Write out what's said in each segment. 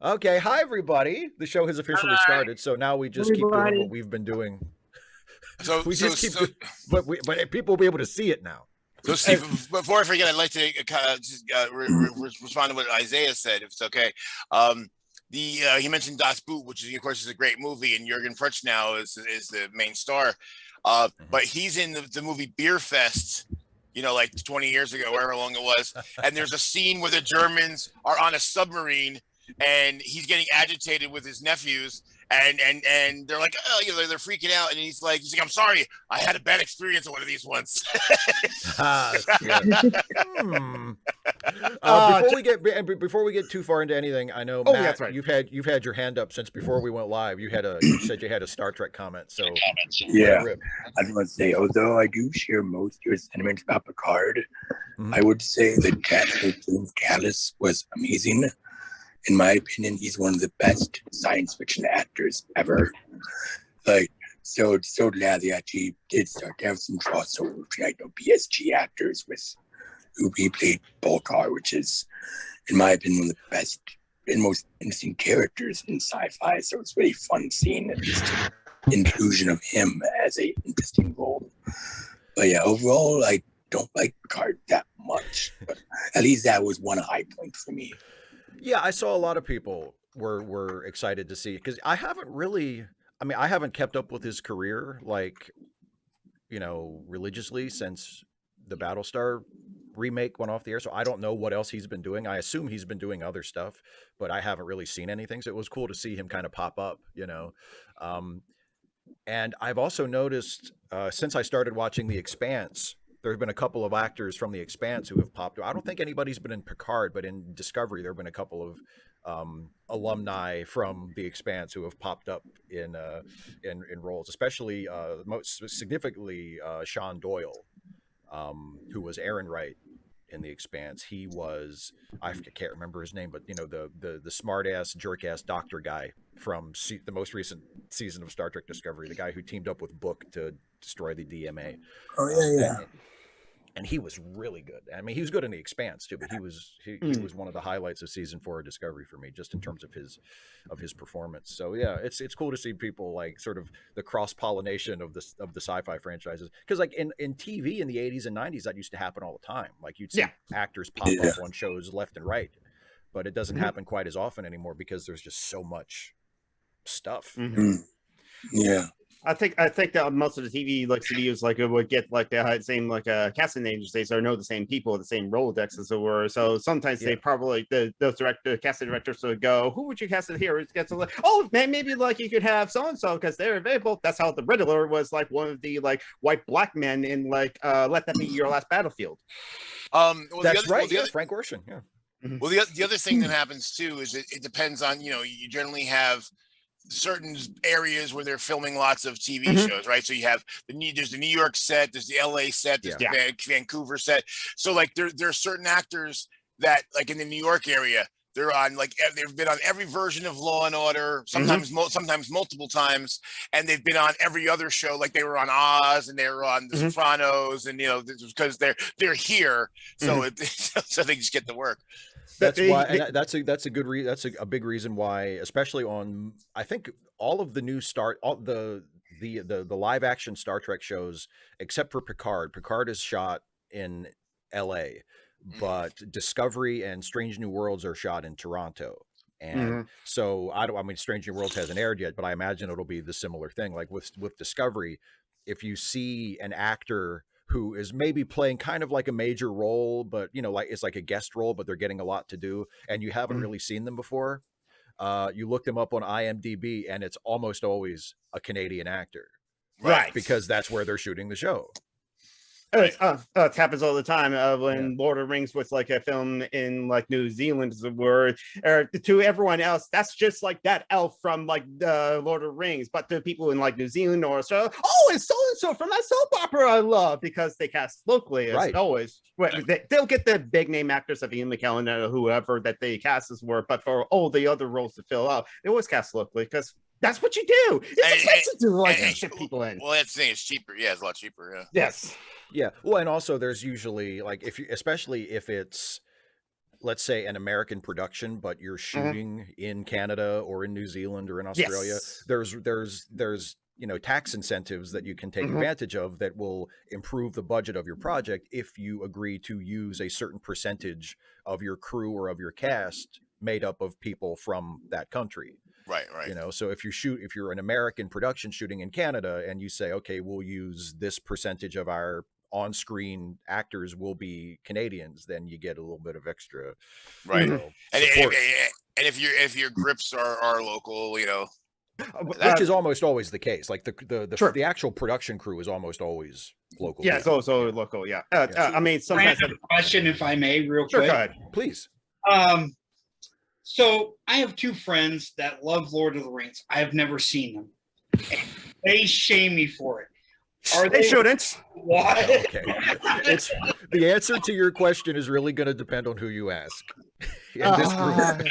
Okay, hi everybody. The show has officially Hi, started, so now we just keep doing what everybody. we've been doing. So, We so, just keep so, doing, but people will be able to see it now. so, Steve, before I forget, I'd like to just respond to what Isaiah said, if it's okay. Um, he mentioned Das Boot, which is, of course, is a great movie, and Jürgen Prochnow is the main star. Mhm. But he's in the movie Beer Fest, like 20 years ago, however long it was. And there's a scene where the Germans are on a submarine, and he's getting agitated with his nephews, and they're like, oh, they're freaking out, and he's like, I'm sorry, I had a bad experience on one of these once. Yeah. Hmm. Uh, j- Before we get too far into anything, I know oh, that's Matt, right. you've had your hand up since before we went live. You said you had a Star Trek comment, so let it Yeah, rip. I just want to say, although I do share most of your sentiments about Picard, Mhm. I would say that casting James Callis was amazing. In my opinion, he's one of the best science fiction actors ever. Like, so glad they actually did start to have some crossover between like BSG actors with who he played Bolkar, which is, in my opinion, one of the best and most interesting characters in sci-fi. So it's really fun seeing at least inclusion of him as a interesting role. But yeah, overall, I don't like Picard that much. But at least that was one high point for me. Yeah, I saw a lot of people were excited to see because I haven't really. I mean, I haven't kept up with his career like religiously since the Battlestar remake went off the air. So I don't know what else he's been doing. I assume he's been doing other stuff, but I haven't really seen anything. So it was cool to see him kind of pop up. Um, and I've also noticed since I started watching The Expanse, there have been a couple of actors from The Expanse who have popped up. I don't think anybody's been in Picard, but in Discovery, there have been a couple of alumni from The Expanse who have popped up in roles, especially most significantly Sean Doyle, who was Aaron Wright in The Expanse. He was can't remember his name, but the smart ass jerk ass doctor guy from the most recent season of Star Trek Discovery, the guy who teamed up with Book to destroy the DMA. Oh Um, yeah, and, yeah. and he was really good. I mean, he was good in The Expanse too, but he Mm. was one of the highlights of season 4 of Discovery for me, just in terms of his performance. So yeah, it's cool to see people like sort of the cross pollination of the sci-fi franchises, because like in TV in the 80s and 90s that used to happen all the time. Like you'd Yeah. see actors pop Yeah. up on shows left and right, but it doesn't Mhm. happen quite as often anymore because there's just so much stuff. Mhm. Mm, yeah. I think that most of the TV like studios like would get like the same like casting agencies or know the same people, the same Rolodex as it were. So sometimes Yeah. they probably the casting directors would go, "Who would you cast it here?" It gets like, "Oh, man, maybe like you could have so and so because they're available." That's how the Riddler was like one of the like white black men in like Let That Be Your Last Battlefield. well, That's right. Yeah, Frank Ocean. Yeah. Mhm. the other thing that happens too is it depends on, you generally have certain areas where they're filming lots of TV Mhm. shows, right? So you have there's the New York set, there's the LA set, there's Yeah. the Yeah. Vancouver set. So like there are certain actors that like in the New York area, they're on like they've been on every version of Law and Order, Mhm. sometimes multiple times, and they've been on every other show. Like they were on Oz and they were on The Mhm. Sopranos, and because they're here, so Mhm. so they just get to work. That's why, They- and that's a good that's a big reason why, especially on I think all of the new all the live action Star Trek shows except for Picard. Picard is shot in L.A., but Discovery and Strange New Worlds are shot in Toronto. And Mhm. so I mean, Strange New Worlds hasn't aired yet, but I imagine it'll be the similar thing. Like with Discovery, if you see an actor who is maybe playing kind of like a major role, but like it's like a guest role, but they're getting a lot to do, and you haven't Mhm. really seen them before. You look them up on IMDb, and it's almost always a Canadian actor Right, Right. because that's where they're shooting the show. right. It happens all the time Yeah. when Lord of the Rings was like a film in like New Zealand, as it were, or to everyone else, that's just like that elf from like the Lord of the Rings. But to people in like New Zealand or Australia, oh, it's so and so from that soap opera I love because they cast locally as Right. always. They'll get the big name actors of Ian McKellen or whoever that they cast as were, but for all the other roles to fill out, they always cast locally because that's what you do. It's expensive to like ship people in. Well, that's the thing. It's cheaper. Yeah, it's a lot cheaper. Yeah. Yes. Yeah. Well, and also there's usually like especially if it's let's say an American production, but you're shooting in Canada or in New Zealand or in Australia, Yes. there's tax incentives that you can take advantage of that will improve the budget of your project if you agree to use a certain percentage of your crew or of your cast made up of people from that country. Right. So if you're an American production shooting in Canada and you say, okay, we'll use this percentage of our on-screen actors will be Canadians, then you get a little bit of extra, right. Support. And if your grips are local, which is almost always the case. Like the actual production crew is almost always local. Yeah, it's also local. Yeah. I mean, sometimes. Random question, if I may, real Sure, quick. go ahead. Please. So I have two friends that love Lord of the Rings. I have never seen them. And they shame me for it. They shouldn't. Why? Okay. It's the answer to your question is really going to depend on who you ask. In this group.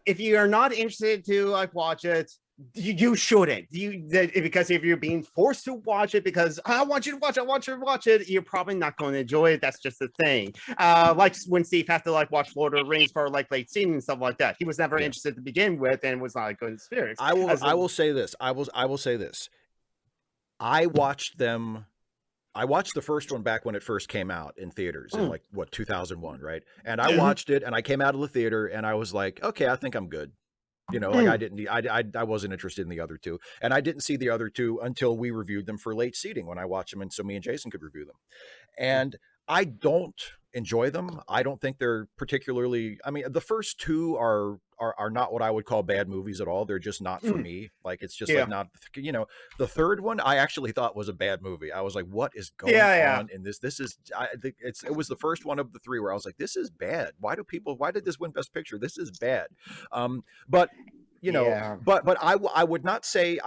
If you are not interested to watch it, you shouldn't. Because if you're being forced to watch it because I want you to watch it, you're probably not going to enjoy it. That's just the thing. Like when Steve had to watch Lord of the Rings for late scene and stuff like that. He was never interested to begin with and was not a good experience. I will say this. I will say this. I watched the first one back when it first came out in theaters in 2001, right? And I watched it and I came out of the theater and I was like, okay, I think I'm good. I wasn't interested in the other two, and I didn't see the other two until we reviewed them for late seating when I watched them, and so me and Jason could review them. And I don't enjoy them. I don't think they're particularly. I mean, the first two are not what I would call bad movies at all. They're just not for me. Like it's just not. The third one I actually thought was a bad movie. I was like, what is going on in this? This is. It was the first one of the three where I was like, this is bad. Why did this win Best Picture? This is bad. But I would not say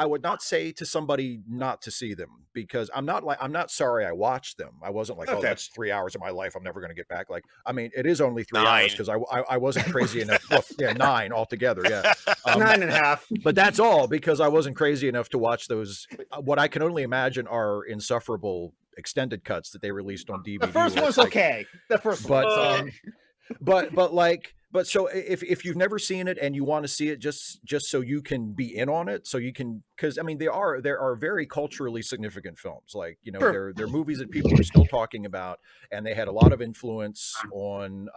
to somebody not to see them because I'm not sorry I watched them. I wasn't like, oh, that's 3 hours of my life I'm never going to get back. Like, I mean, it is only 3 hours because I wasn't crazy enough. Well, 9 altogether. Yeah. 9.5. But that's all because I wasn't crazy enough to watch those. What I can only imagine are insufferable extended cuts that they released on DVD. The first one's okay. The first one. But so if you've never seen it and you want to see it just so you can be in on it, so you can, because I mean there are very culturally significant films, like they're movies that people are still talking about, and they had a lot of influence on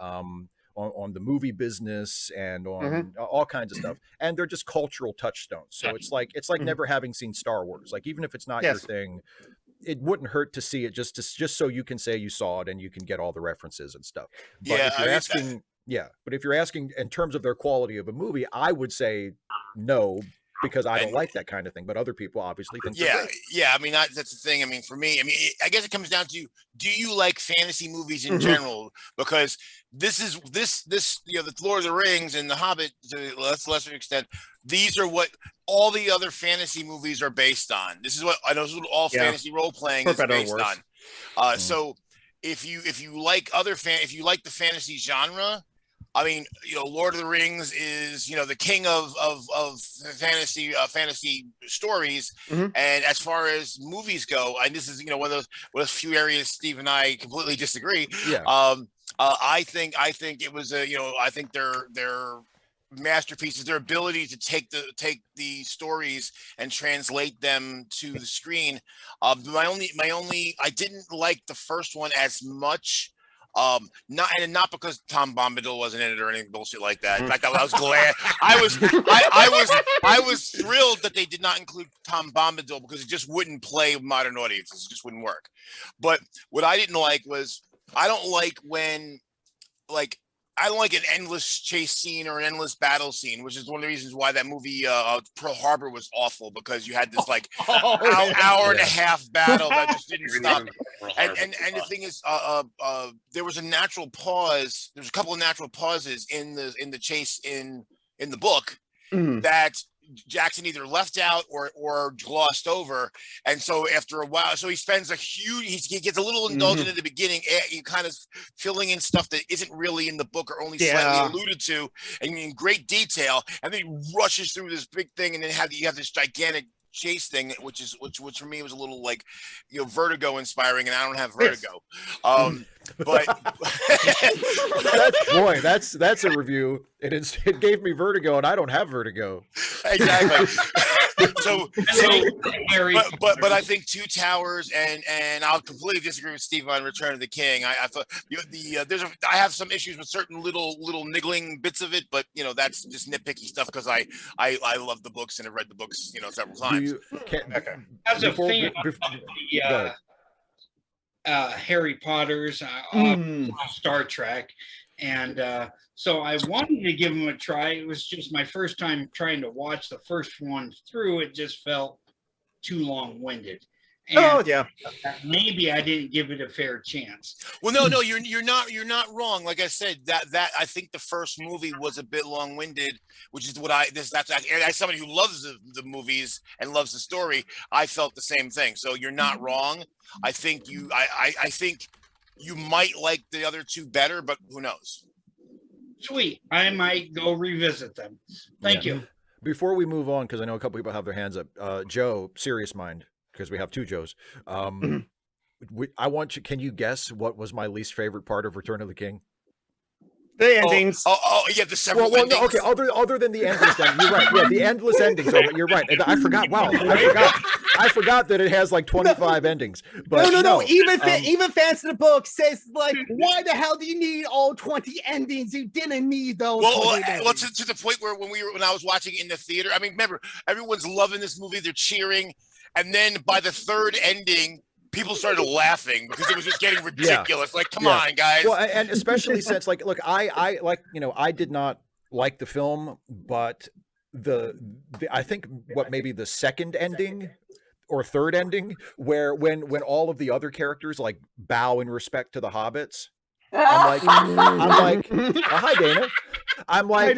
the movie business and on all kinds of stuff, and they're just cultural touchstones. So it's like never having seen Star Wars. Like even if it's not your thing, it wouldn't hurt to see it just so you can say you saw it and you can get all the references and stuff. But if you're asking. Yeah, but if you're asking in terms of their quality of a movie, I would say no, because I don't like that kind of thing. But other people obviously think I mean, that's the thing. I mean, for me, I guess it comes down to, do you like fantasy movies in general? Because this the Lord of the Rings and the Hobbit to a lesser extent, these are what all the other fantasy movies are based on. This is what all fantasy role playing is based on. So if you like the fantasy genre, I mean, Lord of the Rings is, the king of fantasy stories. And as far as movies go, and this is, one of those few areas Steve and I completely disagree. Yeah. I think it was I think they're masterpieces. Their ability to take the stories and translate them to the screen. My only I didn't like the first one as much. Not because Tom Bombadil wasn't in it or anything bullshit like that. In fact, I was glad. I was thrilled that they did not include Tom Bombadil because it just wouldn't play with modern audiences. It just wouldn't work. But what I didn't like was, I don't like an endless chase scene or an endless battle scene, which is one of the reasons why that movie Pearl Harbor was awful, because you had this hour and a half battle that just didn't stop. And the thing is, there was a natural pause. There's a couple of natural pauses in the chase in the book that Jackson either left out or glossed over, and so after a while, so he spends he gets a little indulgent at the beginning, you kind of filling in stuff that isn't really in the book or only slightly alluded to, and in great detail, and then he rushes through this big thing, and then you have this gigantic chase thing, which for me was a little like, Vertigo inspiring, and I don't have vertigo. But that's a review. It gave me vertigo, and I don't have vertigo. Exactly. But I think Two Towers, and I'll completely disagree with Steve on Return of the King. I thought I have some issues with certain little niggling bits of it, but that's just nitpicky stuff because I love the books and have read the books several times. As a fan of Harry Potter's, Star Trek, and so I wanted to give them a try. It was just my first time trying to watch the first one through. It just felt too long-winded. And maybe I didn't give it a fair chance. Well, no, you're not wrong. Like I said, that I think the first movie was a bit long-winded, which is what as somebody who loves the movies and loves the story, I felt the same thing. So you're not wrong. I think you might like the other two better, but who knows? Sweet. I might go revisit them. Thank you. Before we move on, because I know a couple people have their hands up, Joe, Serious Mind, because we have two Joes. I want you. Can you guess what was my least favorite part of Return of the King? The endings. Yeah, the several endings. No, okay. Other than the endless endings, you're right. Yeah, the endless endings. You're right. And I forgot. Wow, I forgot that it has like 25 endings. But no. Even fans of the book says like, why the hell do you need all 20 endings? You didn't need those. Well, to the point where when I was watching it in the theater, I mean, remember, everyone's loving this movie. They're cheering, and then by the third ending, people started laughing because it was just getting ridiculous. Yeah. Like, come on, guys. Well, and especially since, like, look, I did not like the film, but I think maybe the second ending or third ending, where when all of the other characters like bow in respect to the hobbits. I'm like, oh, hi, Dana. I'm like,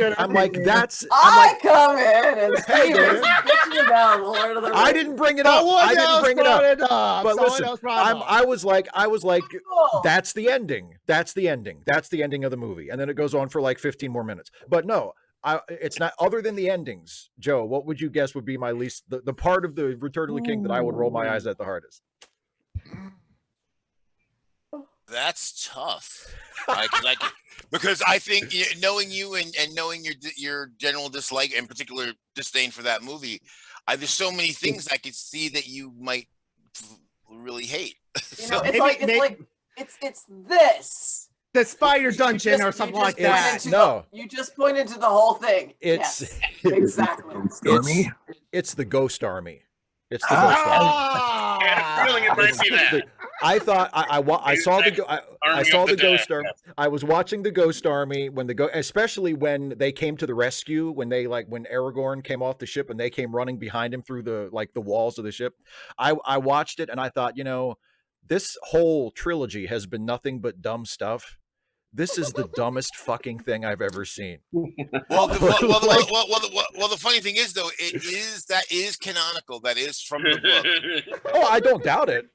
that's. I come in and Steven's bitching about Lord of the Rings. I didn't bring it up. But listen, I was like, that's the ending. That's the ending. That's the ending of the movie, and then it goes on for like 15 more minutes. But no, it's not. Other than the endings, Joe, what would you guess would be my least the part of the Return of the King that I would roll my eyes at the hardest? That's tough. Because I think knowing you and knowing your general dislike and particular disdain for that movie, there's so many things I could see that you might really hate. It's this. The spider dungeon or something like that. You just pointed to the whole thing. It's exactly. It's the Ghost Army. It's the Ghost Army. Yeah, feeling it might be that. I thought I saw the Ghost Army. I was watching the Ghost Army especially when they came to the rescue, when Aragorn came off the ship and they came running behind him through the walls of the ship. I watched it and I thought, this whole trilogy has been nothing but dumb stuff. This is the dumbest fucking thing I've ever seen. Well, the funny thing is, though, that is canonical. That is from the book. Oh, I don't doubt it.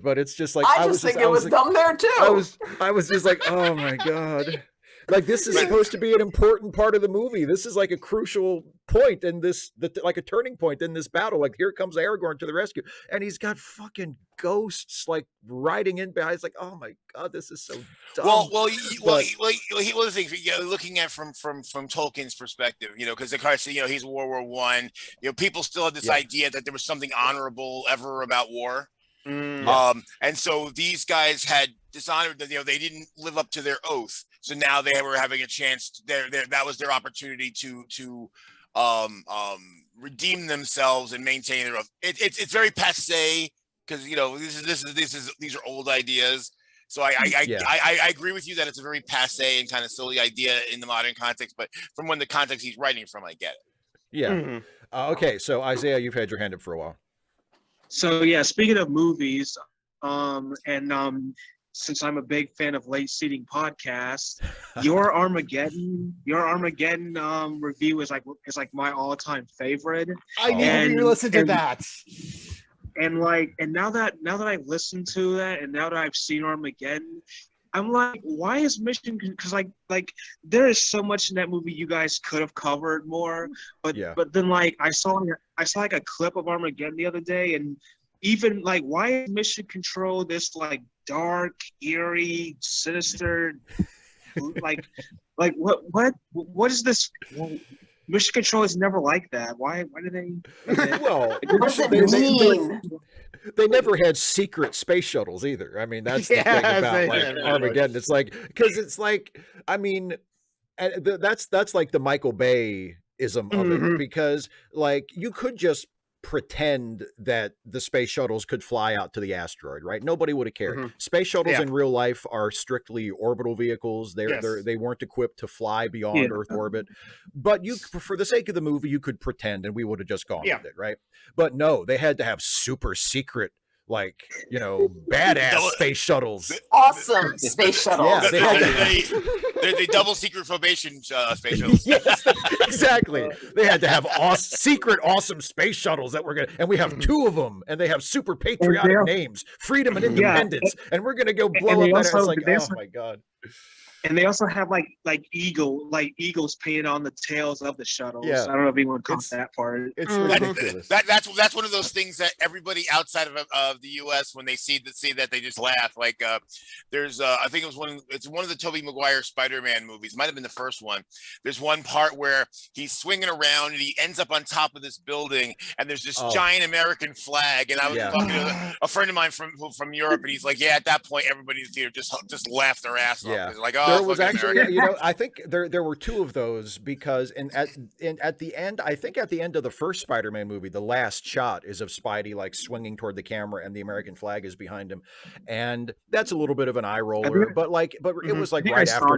But it's just like I just think it was dumb there too. I was just like, oh my god. Like, this is supposed to be an important part of the movie. This is like a crucial point in like a turning point in this battle. Like, here comes Aragorn to the rescue, and he's got fucking ghosts like riding in behind. It's like, oh my god, this is so dumb. Well, the thing, looking at from Tolkien's perspective, because of course, he's World War I. People still have this idea that there was something honorable ever about war. And so these guys had dishonored that, they didn't live up to their oath. So now they were having a chance. That was their opportunity to redeem themselves and maintain their oath. It's very passé because these are old ideas. So I agree with you that it's a very passé and kind of silly idea in the modern context. But from when the context he's writing from, I get it. Yeah. Mm-hmm. Okay. So Isaiah, you've had your hand up for a while. So yeah, speaking of movies, since I'm a big fan of late seating podcasts, your Armageddon review is like my all-time favorite. I need to listen to that. And now that I've listened to that, and now that I've seen Armageddon, I'm like, why is Mission? Because like there is so much in that movie you guys could have covered more, but then like I saw like a clip of Armageddon the other day, and even like, why is Mission Control this like dark, eerie, sinister, like what is this? Mission Control is never like that. Why do they? Well, What does it mean? they never had secret space shuttles either. I mean, that's the thing about like Armageddon. It's like, because it's like, I mean, that's like the Michael Bay-ism of it, because like you could just pretend that the space shuttles could fly out to the asteroid, right? Nobody would have cared. Space shuttles in real life are strictly orbital vehicles. They weren't equipped to fly beyond Earth orbit. But you, for the sake of the movie, you could pretend, and we would have just gone with it, right? But no, they had to have super secret, like, you know, badass space shuttles. Awesome space shuttles. Yeah, they double secret probation space shuttles. Yes, exactly. They had to have secret awesome space shuttles that we're gonna, and we have 2 of them, and they have super patriotic names, Freedom and Independence, and we're gonna go blow up that. It's like, oh my god. And they also have like eagles painted on the tails of the shuttles. Yeah. I don't know if anyone caught that part. It's ridiculous. That's one of those things that everybody outside of the U.S. when they see that they just laugh. Like there's I think it's one of the Tobey Maguire Spider-Man movies. Might have been the first one. There's one part where he's swinging around and he ends up on top of this building, and there's this giant American flag. And I was talking to a friend of mine from Europe, and he's like, yeah, at that point everybody in the theater just laughed their ass off. They're like, oh, there was actually, you know, I think there were 2 of those, because at the end, I think at the end of the first Spider-Man movie, the last shot is of Spidey like swinging toward the camera, and the American flag is behind him, and that's a little bit of an eye roller. But it was like right after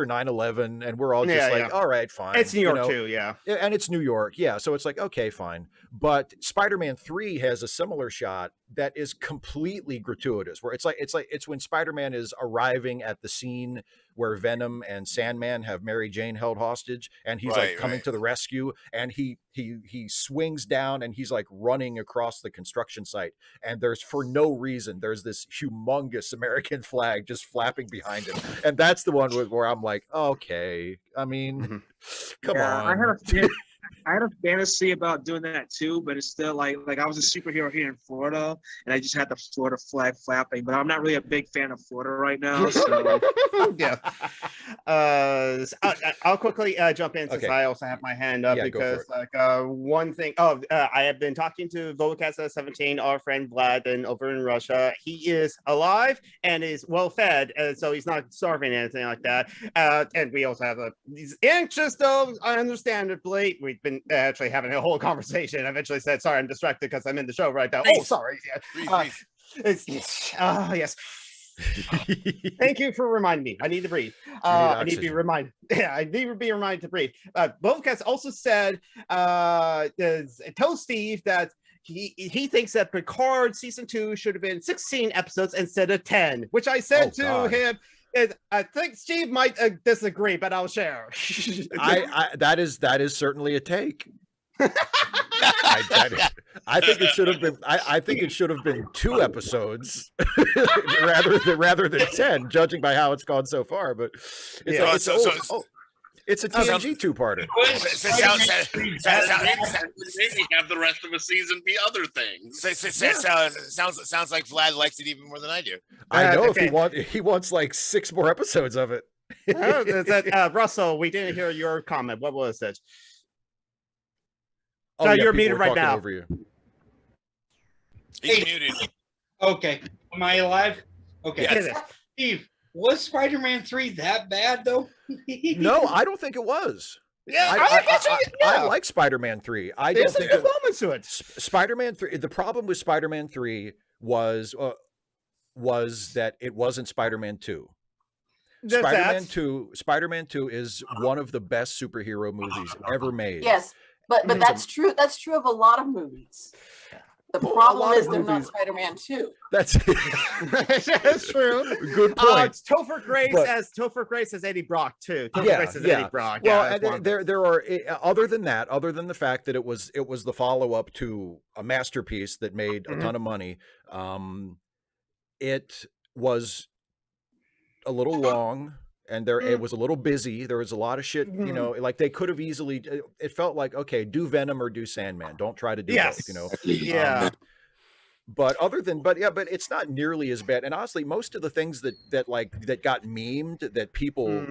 9/11, and we're all just like, all right, fine. It's New York too, and it's New York, so it's like, okay, fine. But Spider-Man 3 has a similar shot that is completely gratuitous, where it's when Spider-Man is arriving at the scene where Venom and Sandman have Mary Jane held hostage, and he's like coming to the rescue, and he swings down, and he's like running across the construction site, and there's, for no reason, there's this humongous American flag just flapping behind him, and that's the one where I'm like, okay, I mean, come on. I had a fantasy about doing that too, but it's still like I was a superhero here in Florida, and I just had the Florida flag flapping. But I'm not really a big fan of Florida right now. So I'll quickly jump in since I also have my hand up, because like one thing. I have been talking to Volcast 17, our friend Vlad, and over in Russia. He is alive and is well fed, so he's not starving or anything like that. And we also have he's anxious, though, understandably. We've been actually having a whole conversation. I eventually said, sorry, I'm distracted because I'm in the show right now. Oh, sorry. Yes. Thank you for reminding me. I need to breathe. I need to be reminded. I need to be reminded to breathe. Bovcast also said, told Steve that he thinks that Picard season 2 should have been 16 episodes instead of 10, which I said to him. I think Steve might disagree, but I'll share. That is certainly a take. I think it should have been. I think it should have been 2 eposodes rather than 10, judging by how it's gone so far. But it's a TNG 2-parter. Maybe have the rest of the season be other things. Sounds like Vlad likes it even more than I do. I know. If he wants like 6 more episodes of it. Russell, we didn't hear your comment. What was it? Oh, you're muted right now. Over you. He's muted. Okay. Am I alive? Okay. Yes. Steve, was Spider-Man 3 that bad though? No, I don't think it was. Yeah, I like Spider-Man 3. I There's don't think some good moments to it. Spider-Man 3. The problem with Spider-Man 3 was that it wasn't Spider-Man 2. Spider-Man 2 is one of the best superhero movies ever made. Yes, but that's true. That's true of a lot of movies. The problem is they're not Spider-Man 2. That's true. Good point. It's Topher Grace as Eddie Brock too. Eddie Brock. Well, and there are, other than the fact that it was the follow-up to a masterpiece that made a ton of money. It was a little long, and it was a little busy. There was a lot of shit, you know, like they could have easily, it felt like, okay, do Venom or do Sandman. Don't try to do both, you know? Yeah. But but it's not nearly as bad. And honestly, most of the things that got memed that people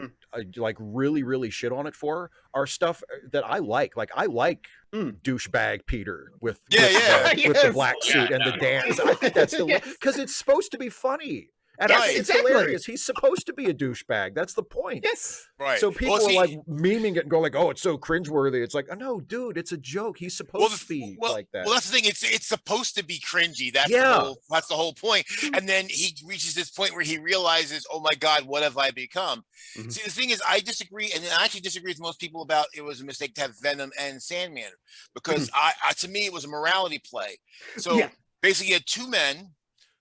like really shit on it for are stuff that I like. Like I like douchebag Peter with the black suit and the dance. I think that's because it's supposed to be funny. And I think it's hilarious. He's supposed to be a douchebag. That's the point. Yes. Right. So people are like memeing it and go like, "Oh, it's so cringeworthy." It's like, "Oh no, dude, it's a joke. He's supposed to be like that." Well, that's the thing. It's supposed to be cringy. That's the whole point. And then he reaches this point where he realizes, "Oh my God, what have I become?" See, the thing is, I disagree, and I actually disagree with most people about it was a mistake to have Venom and Sandman because to me, it was a morality play. So basically, you had two men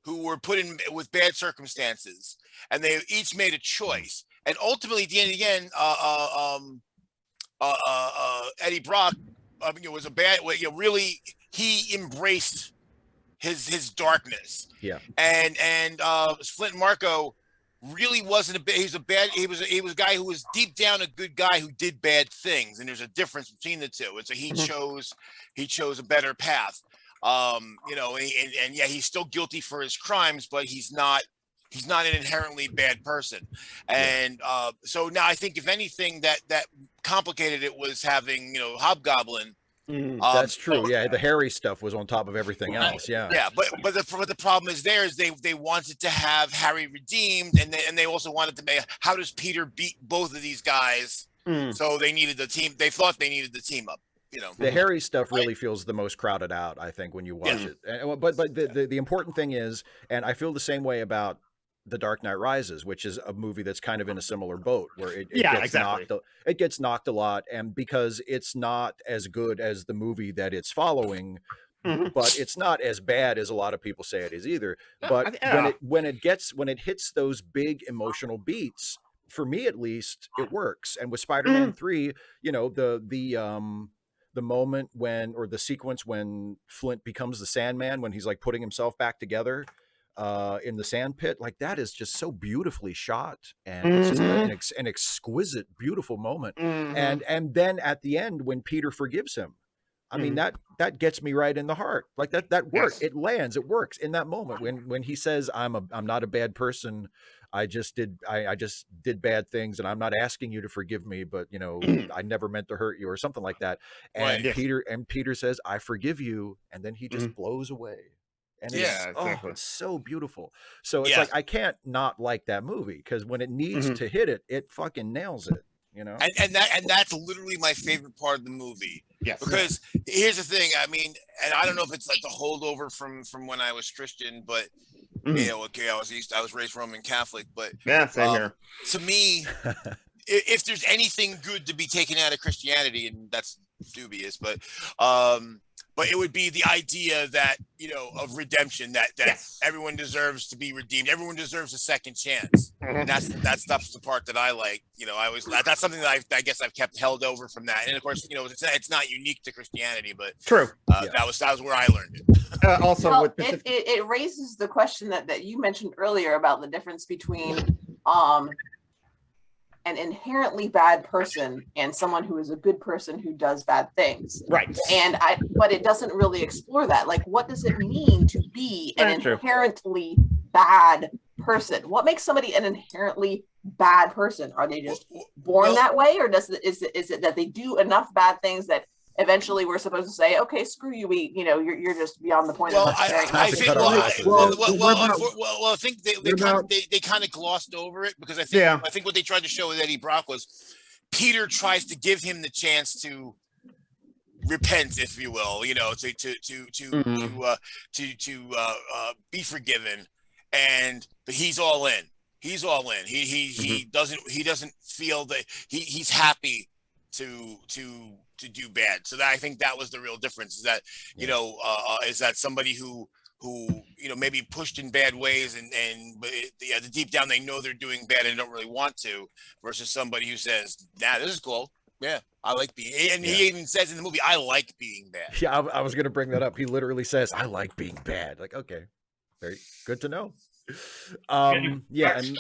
who were put in with bad circumstances, and they each made a choice. And ultimately, at the end, Eddie Brock, was a bad. Really, he embraced his darkness. Yeah. And Flint Marko really wasn't he was a guy who was deep down a good guy who did bad things, and there's a difference between the two. And so he chose a better path. He's still guilty for his crimes, but he's not an inherently bad person. And so now I think if anything that complicated it was having, Hobgoblin. That's true. Yeah, the Harry stuff was on top of everything else. Yeah. Yeah, but the problem is they wanted to have Harry redeemed, and they also wanted to make, how does Peter beat both of these guys? So they needed the team. They thought they needed the team up. The Harry stuff really feels the most crowded out, I think, when you watch it. But the important thing is, and I feel the same way about The Dark Knight Rises, which is a movie that's kind of in a similar boat, where it gets knocked a lot, and because it's not as good as the movie that it's following, but it's not as bad as a lot of people say it is either. But when it hits those big emotional beats, for me at least, it works. And with Spider-Man 3, the moment or the sequence when Flint becomes the Sandman, when he's like putting himself back together in the sand pit, like that is just so beautifully shot, and it's just an exquisite, beautiful moment. And then at the end, when Peter forgives him, I mean, that gets me right in the heart. Like that works. It lands. It works in that moment when he says, "I'm not a bad person. I just did bad things, and I'm not asking you to forgive me, but I never meant to hurt you," or something like that. And Peter says, "I forgive you," and then he just blows away. And it's so beautiful. So it's like I can't not like that movie, because when it needs to hit it, it fucking nails it. And that's literally my favorite part of the movie. Yes. Because here's the thing. I mean, and I don't know if it's like the holdover from when I was Christian, but I was raised Roman Catholic, but same here. To me, if there's anything good to be taken out of Christianity, and that's dubious, but it would be the idea that of redemption, that everyone deserves to be redeemed, everyone deserves a second chance, and that's the part that I like. That's something that I guess I've kept held over from that, and of course it's not unique to Christianity, but true. That was where I learned it. It raises the question that you mentioned earlier about the difference between an inherently bad person and someone who is a good person who does bad things. Right. But it doesn't really explore that. Like, what does it mean to be an inherently bad person? What makes somebody an inherently bad person? Are they just born that way, or is it that they do enough bad things that eventually we're supposed to say, okay, screw you, you're just beyond the point of I think they kind of glossed over it, because I think what they tried to show with Eddie Brock was Peter tries to give him the chance to repent, if you will, to be forgiven, but he's all in. He's all in. He doesn't feel that he's happy to do bad. So I think that was the real difference, is that is that somebody who maybe pushed in bad ways, but deep down they know they're doing bad and don't really want to, versus somebody who says, "Nah, this is cool. Yeah, I like being," and he even says in the movie, "I like being bad." Yeah, I was going to bring that up. He literally says, "I like being bad." Like, okay, very good to know. Yeah, and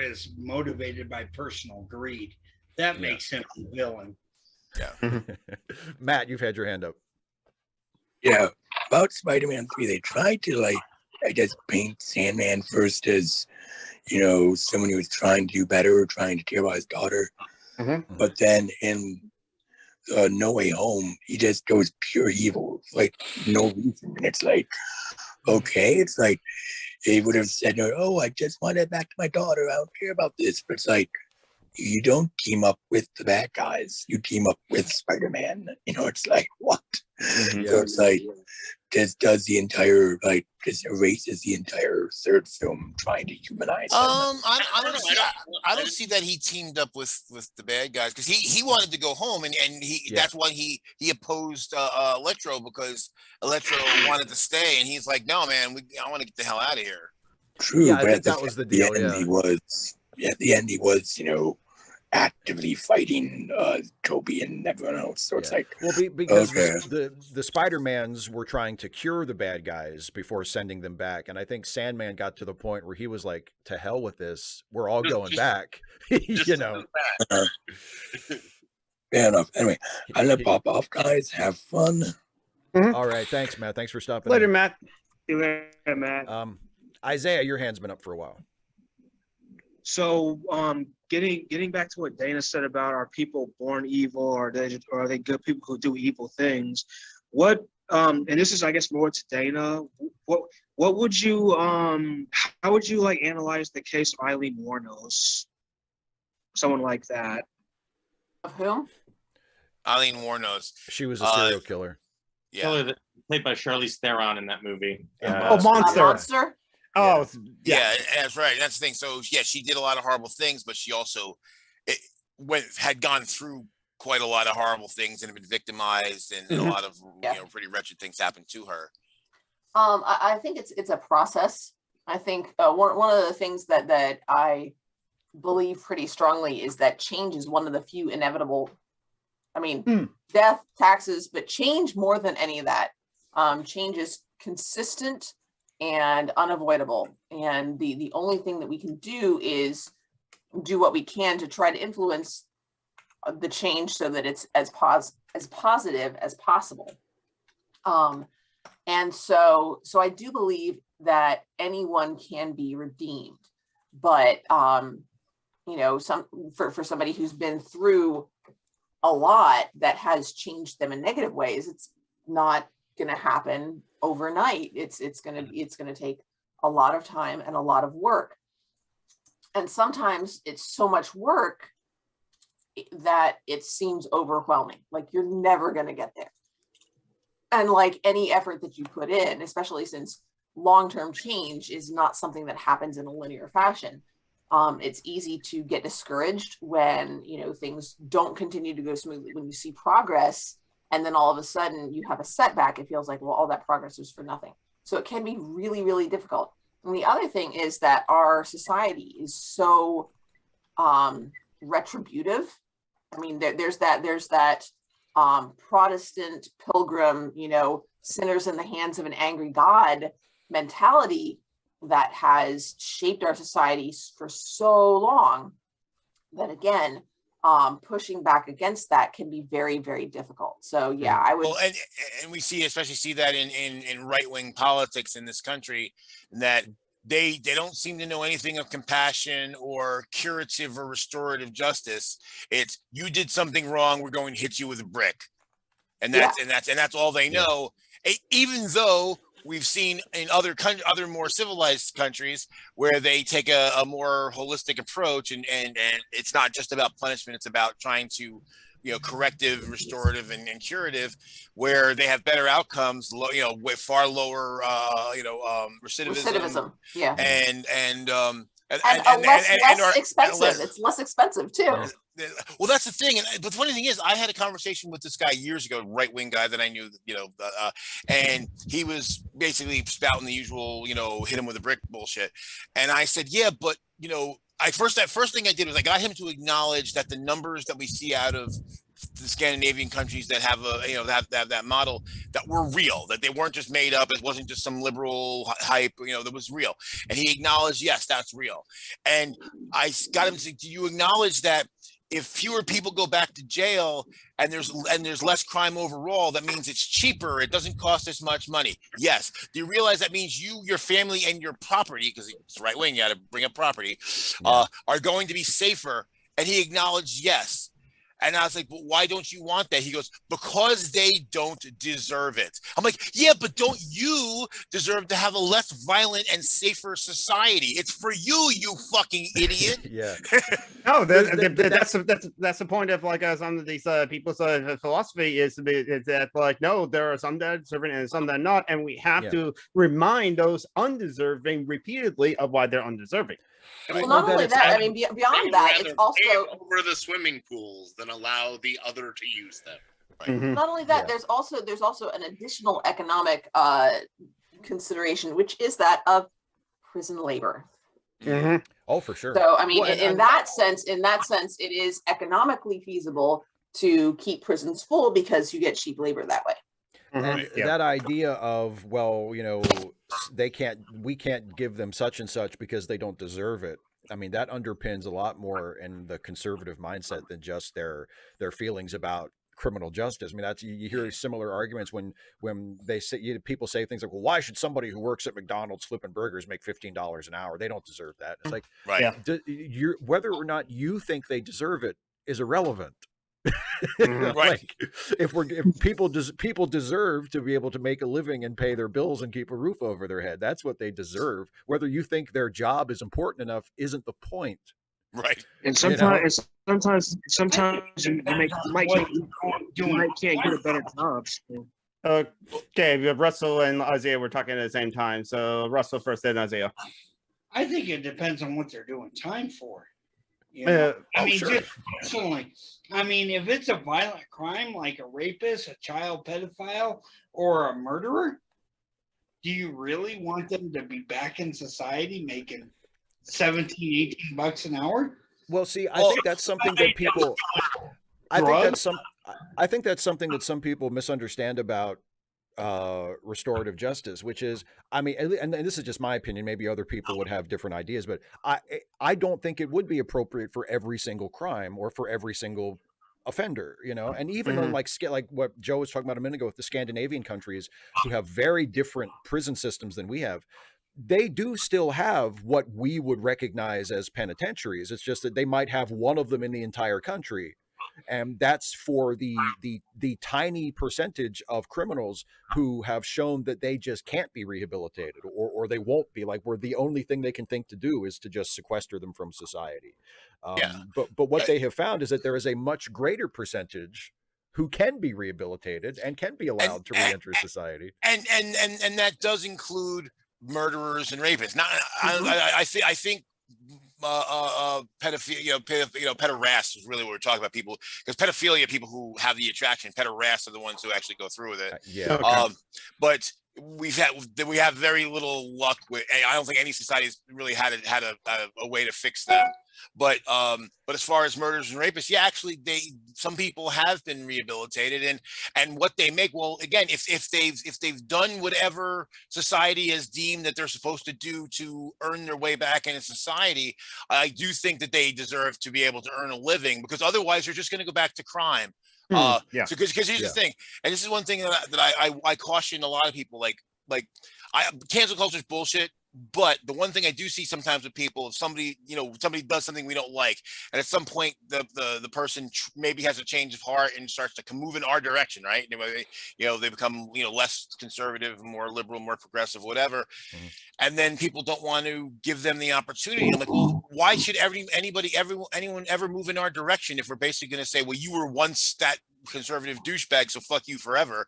is motivated by personal greed. That makes him a villain. Yeah. Matt, you've had your hand up. Yeah, about Spider-Man 3, they tried to, like, I guess, paint Sandman first as, you know, someone who was trying to do better or trying to care about his daughter. But then in No Way Home, he just goes pure evil, like, no reason. And it's like, okay, it's like, he would have said, oh, I just want it back to my daughter. I don't care about this. But it's like, you don't team up with the bad guys. You team up with Spider-Man. You know, it's like, what? So it's like, just does the entire, like, just erases the entire third film trying to humanize him. I don't see that he teamed up with the bad guys, because he wanted to go home, and that's why he opposed Electro, because Electro wanted to stay, and he's like, no, man, I want to get the hell out of here. True, yeah, I but think that was the deal. At the end he was, you know, actively fighting Toby and everyone else. So it's like, well, because the Spider-Mans were trying to cure the bad guys before sending them back, and I think Sandman got to the point where he was like, to hell with this, we're all going back. You know. Fair enough. Anyway, I'm gonna pop off, guys. Have fun. All right, thanks, Matt. Thanks for stopping Later, in. Matt. See you later, Matt. Isaiah, your hand's been up for a while. So, getting back to what Dana said about, are people born evil, or are they good people who do evil things? What and this is, I guess, more to Dana. What would you how would you like analyze the case of Eileen Wuornos? Someone like that. Of whom? Eileen Wuornos. She was a serial killer. Yeah. Played by Charlize Theron in that movie. Monster. Oh, yeah, that's right. That's the thing. So yeah, she did a lot of horrible things, but she also had gone through quite a lot of horrible things and had been victimized, and a lot of pretty wretched things happened to her. I think it's a process. I think one of the things that I believe pretty strongly is that change is one of the few inevitable. I mean, death, taxes, but change more than any of that. Change is consistent and unavoidable, and the only thing that we can do is do what we can to try to influence the change so that it's as positive as possible. And so I do believe that anyone can be redeemed, but for somebody who's been through a lot that has changed them in negative ways, it's not going to happen overnight. It's going to take a lot of time and a lot of work. And sometimes it's so much work that it seems overwhelming. Like you're never going to get there. And like any effort that you put in, especially since long-term change is not something that happens in a linear fashion. It's easy to get discouraged when, things don't continue to go smoothly. When you see progress, and then all of a sudden you have a setback, it feels like, well, all that progress was for nothing. So it can be really, really difficult. And the other thing is that our society is so retributive. I mean, there's that Protestant pilgrim, sinners in the hands of an angry God mentality that has shaped our societies for so long that, again, pushing back against that can be very, very difficult. So yeah, I would. Well, and we especially see that in right-wing politics in this country, that they don't seem to know anything of compassion or curative or restorative justice. It's, you did something wrong, we're going to hit you with a brick, and that's all they know. Even though we've seen in other more civilized countries where they take a more holistic approach, and it's not just about punishment, it's about trying to, corrective, restorative, and curative, where they have better outcomes, with far lower, recidivism. Yeah. And less expensive. It's less expensive too. Well, that's the thing. But the funny thing is, I had a conversation with this guy years ago, right-wing guy that I knew, and he was basically spouting the usual, hit him with a brick bullshit. And I said, yeah, but, that first thing I did was I got him to acknowledge that the numbers that we see out of the Scandinavian countries that have that model, that were real, that they weren't just made up. It wasn't just some liberal hype, that was real. And he acknowledged, yes, that's real. And I got him to say, do you acknowledge that if fewer people go back to jail and there's less crime overall, that means it's cheaper, it doesn't cost as much money? Yes. Do you realize that means you, your family, and your property, because it's right wing, you got to bring up property, are going to be safer? And he acknowledged yes. And I was like, but why don't you want that? He goes, because they don't deserve it. I'm like, yeah, but don't you deserve to have a less violent and safer society? It's for you, you fucking idiot. Yeah. No, that's the point of like some of these people's philosophy is that like, no, there are some that are deserving and some that are not, and we have to remind those undeserving repeatedly of why they're undeserving. Well, not only that, I mean, beyond that, it's also over the swimming pools than allow the other to use them. Right? Mm-hmm. Not only that, there's also an additional economic consideration, which is that of prison labor. Mm-hmm. Oh, for sure. So, I mean, in that sense, it is economically feasible to keep prisons full because you get cheap labor that way. And that idea of, well, we can't give them such and such because they don't deserve it. I mean, that underpins a lot more in the conservative mindset than just their feelings about criminal justice. I mean, you hear similar arguments when they say, people say things like, well, why should somebody who works at McDonald's flipping burgers make $15 an hour? They don't deserve that. It's like, whether or not you think they deserve it is irrelevant. Right. Like, if people deserve to be able to make a living and pay their bills and keep a roof over their head. That's what they deserve. Whether you think their job is important enough isn't the point. Right. And sometimes you might can't get a better job. Okay, Russell and Isaiah were talking at the same time. So Russell first, then Isaiah. I think it depends on what they're doing time for. Sure. Just personally, if it's a violent crime like a rapist, a child pedophile, or a murderer, do you really want them to be back in society making $17-18 an hour? Well, see, I think that's something that people. I think that's something that some people misunderstand about restorative justice, which is, and this is just my opinion, maybe other people would have different ideas, but I don't think it would be appropriate for every single crime or for every single offender, and even though like what Joe was talking about a minute ago with the Scandinavian countries who have very different prison systems than we have, they do still have what we would recognize as penitentiaries. It's just that they might have one of them in the entire country. And that's for the tiny percentage of criminals who have shown that they just can't be rehabilitated or they won't be, like, where the only thing they can think to do is to just sequester them from society. But what they have found is that there is a much greater percentage who can be rehabilitated and can be allowed to reenter society. And that does include murderers and rapists. Now, I think pedophilia, pederast is really what we're talking about. People, because pedophilia, people who have the attraction, pederast are the ones who actually go through with it. But we have very little luck with. I don't think any society has really had a way to fix them. But as far as murders and rapists, actually, some people have been rehabilitated, and what they make, well, again, if they've done whatever society has deemed that they're supposed to do to earn their way back into society, I do think that they deserve to be able to earn a living, because otherwise they're just going to go back to crime. Because here's the thing, and this is one thing that I caution a lot of people, like cancel culture is bullshit. But the one thing I do see sometimes with people, if somebody does something we don't like, and at some point the person maybe has a change of heart and starts to move in our direction, right? They become less conservative, more liberal, more progressive, whatever. And then people don't want to give them the opportunity. I'm like, well, why should anyone ever move in our direction if we're basically going to say, well, you were once that conservative douchebag, so fuck you forever?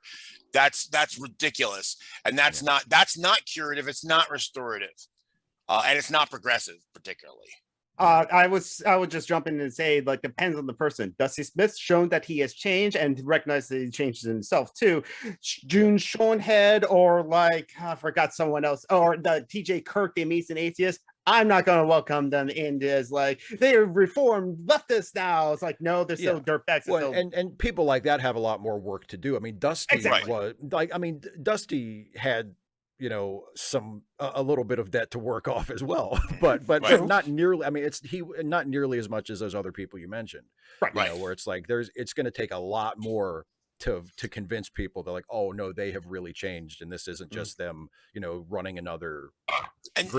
That's ridiculous, and that's not curative. It's not restorative, and it's not progressive particularly. I would just jump in and say, like, depends on the person. Dusty Smith's shown that he has changed and recognized that he changes himself too. June Schoenhead, or I forgot someone else, or the TJ Kirk, the Amazing Atheist. I'm not going to welcome them in as like they're reformed leftists now. It's like, no, they're still dirtbags. Well, and people like that have a lot more work to do. I mean, Dusty was like, I mean, Dusty had, you know, a little bit of debt to work off as well, but not nearly. I mean, not nearly as much as those other people you mentioned, you know, where it's like it's going to take a lot more to convince people that like, oh no, they have really changed, and this isn't just them, you know, running another. And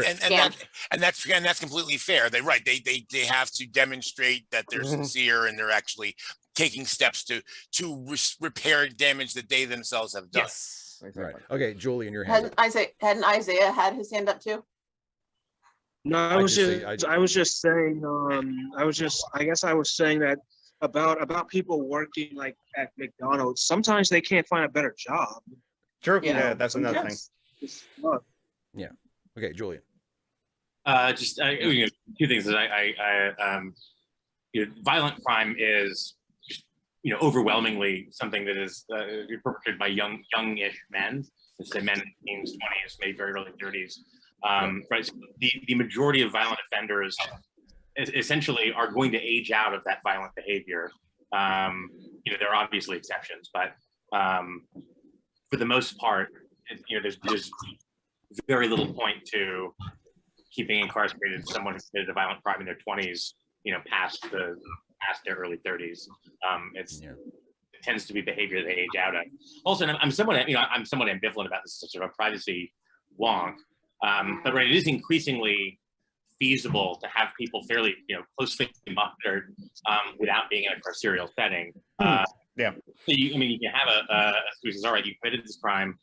that's completely fair. They have to demonstrate that they're sincere and they're actually taking steps to repair damage that they themselves have done. Yes. Exactly. Right. Okay, Julie, in your hand. Hadn't Isaiah had his hand up too? No, I was just saying I guess I was saying that about people working like at McDonald's. Sometimes they can't find a better job. True. Yeah, that's another thing. Yeah. Okay, Julian. Just you know, two things that you know, violent crime is, you know, overwhelmingly something that is perpetrated by youngish men. Let's say men in teens, 20s, maybe very early 30s. Right. So the majority of violent offenders essentially are going to age out of that violent behavior. You know, there are obviously exceptions, but for the most part, you know, there's very little point to keeping incarcerated someone who committed a violent crime in their 20s, you know, past their early 30s. It tends to be behavior they age out of. Also, and I'm somewhat ambivalent about this sort of privacy wonk, but right, it is increasingly feasible to have people fairly, you know, closely monitored without being in a carceral setting. Yeah. So you can have a who says, all right, you committed this crime.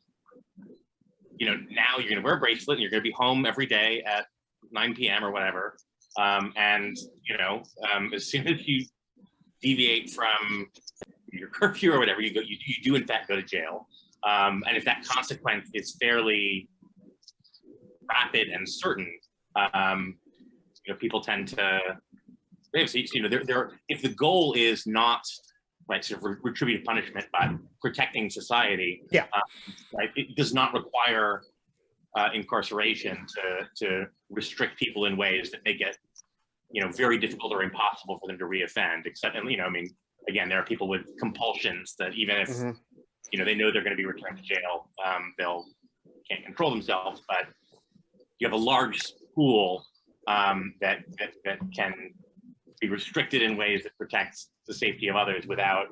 You know, now you're going to wear a bracelet and you're going to be home every day at 9 p.m. or whatever. And, you know, as soon as you deviate from your curfew or whatever, you do in fact go to jail. And if that consequence is fairly rapid and certain, you know, people tend to, you know, if the goal is not right, sort of retributive punishment, but protecting society. Yeah. Right. It does not require incarceration to restrict people in ways that make it, you know, very difficult or impossible for them to reoffend. Except, and you know, I mean, again, there are people with compulsions that even if you know they know they're going to be returned to jail, they'll can't control themselves. But you have a large pool that can be restricted in ways that protects the safety of others without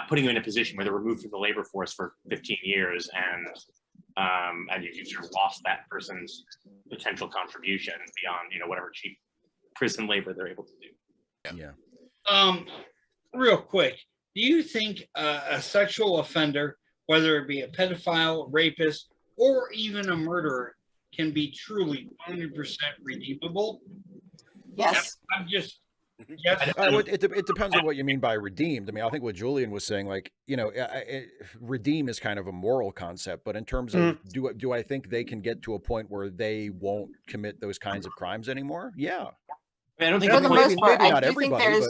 putting them in a position where they're removed from the labor force for 15 years and you've sort of lost that person's potential contribution beyond, you know, whatever cheap prison labor they're able to do. Yeah. Real quick, do you think a sexual offender, whether it be a pedophile, rapist, or even a murderer, can be truly 100% redeemable? Yes. I'm just. Yes. It depends on what you mean by redeemed. I mean, I think what Julian was saying, like, you know, redeem is kind of a moral concept, but in terms of do I think they can get to a point where they won't commit those kinds of crimes anymore? Yeah. I don't think for the most part, maybe not everybody, but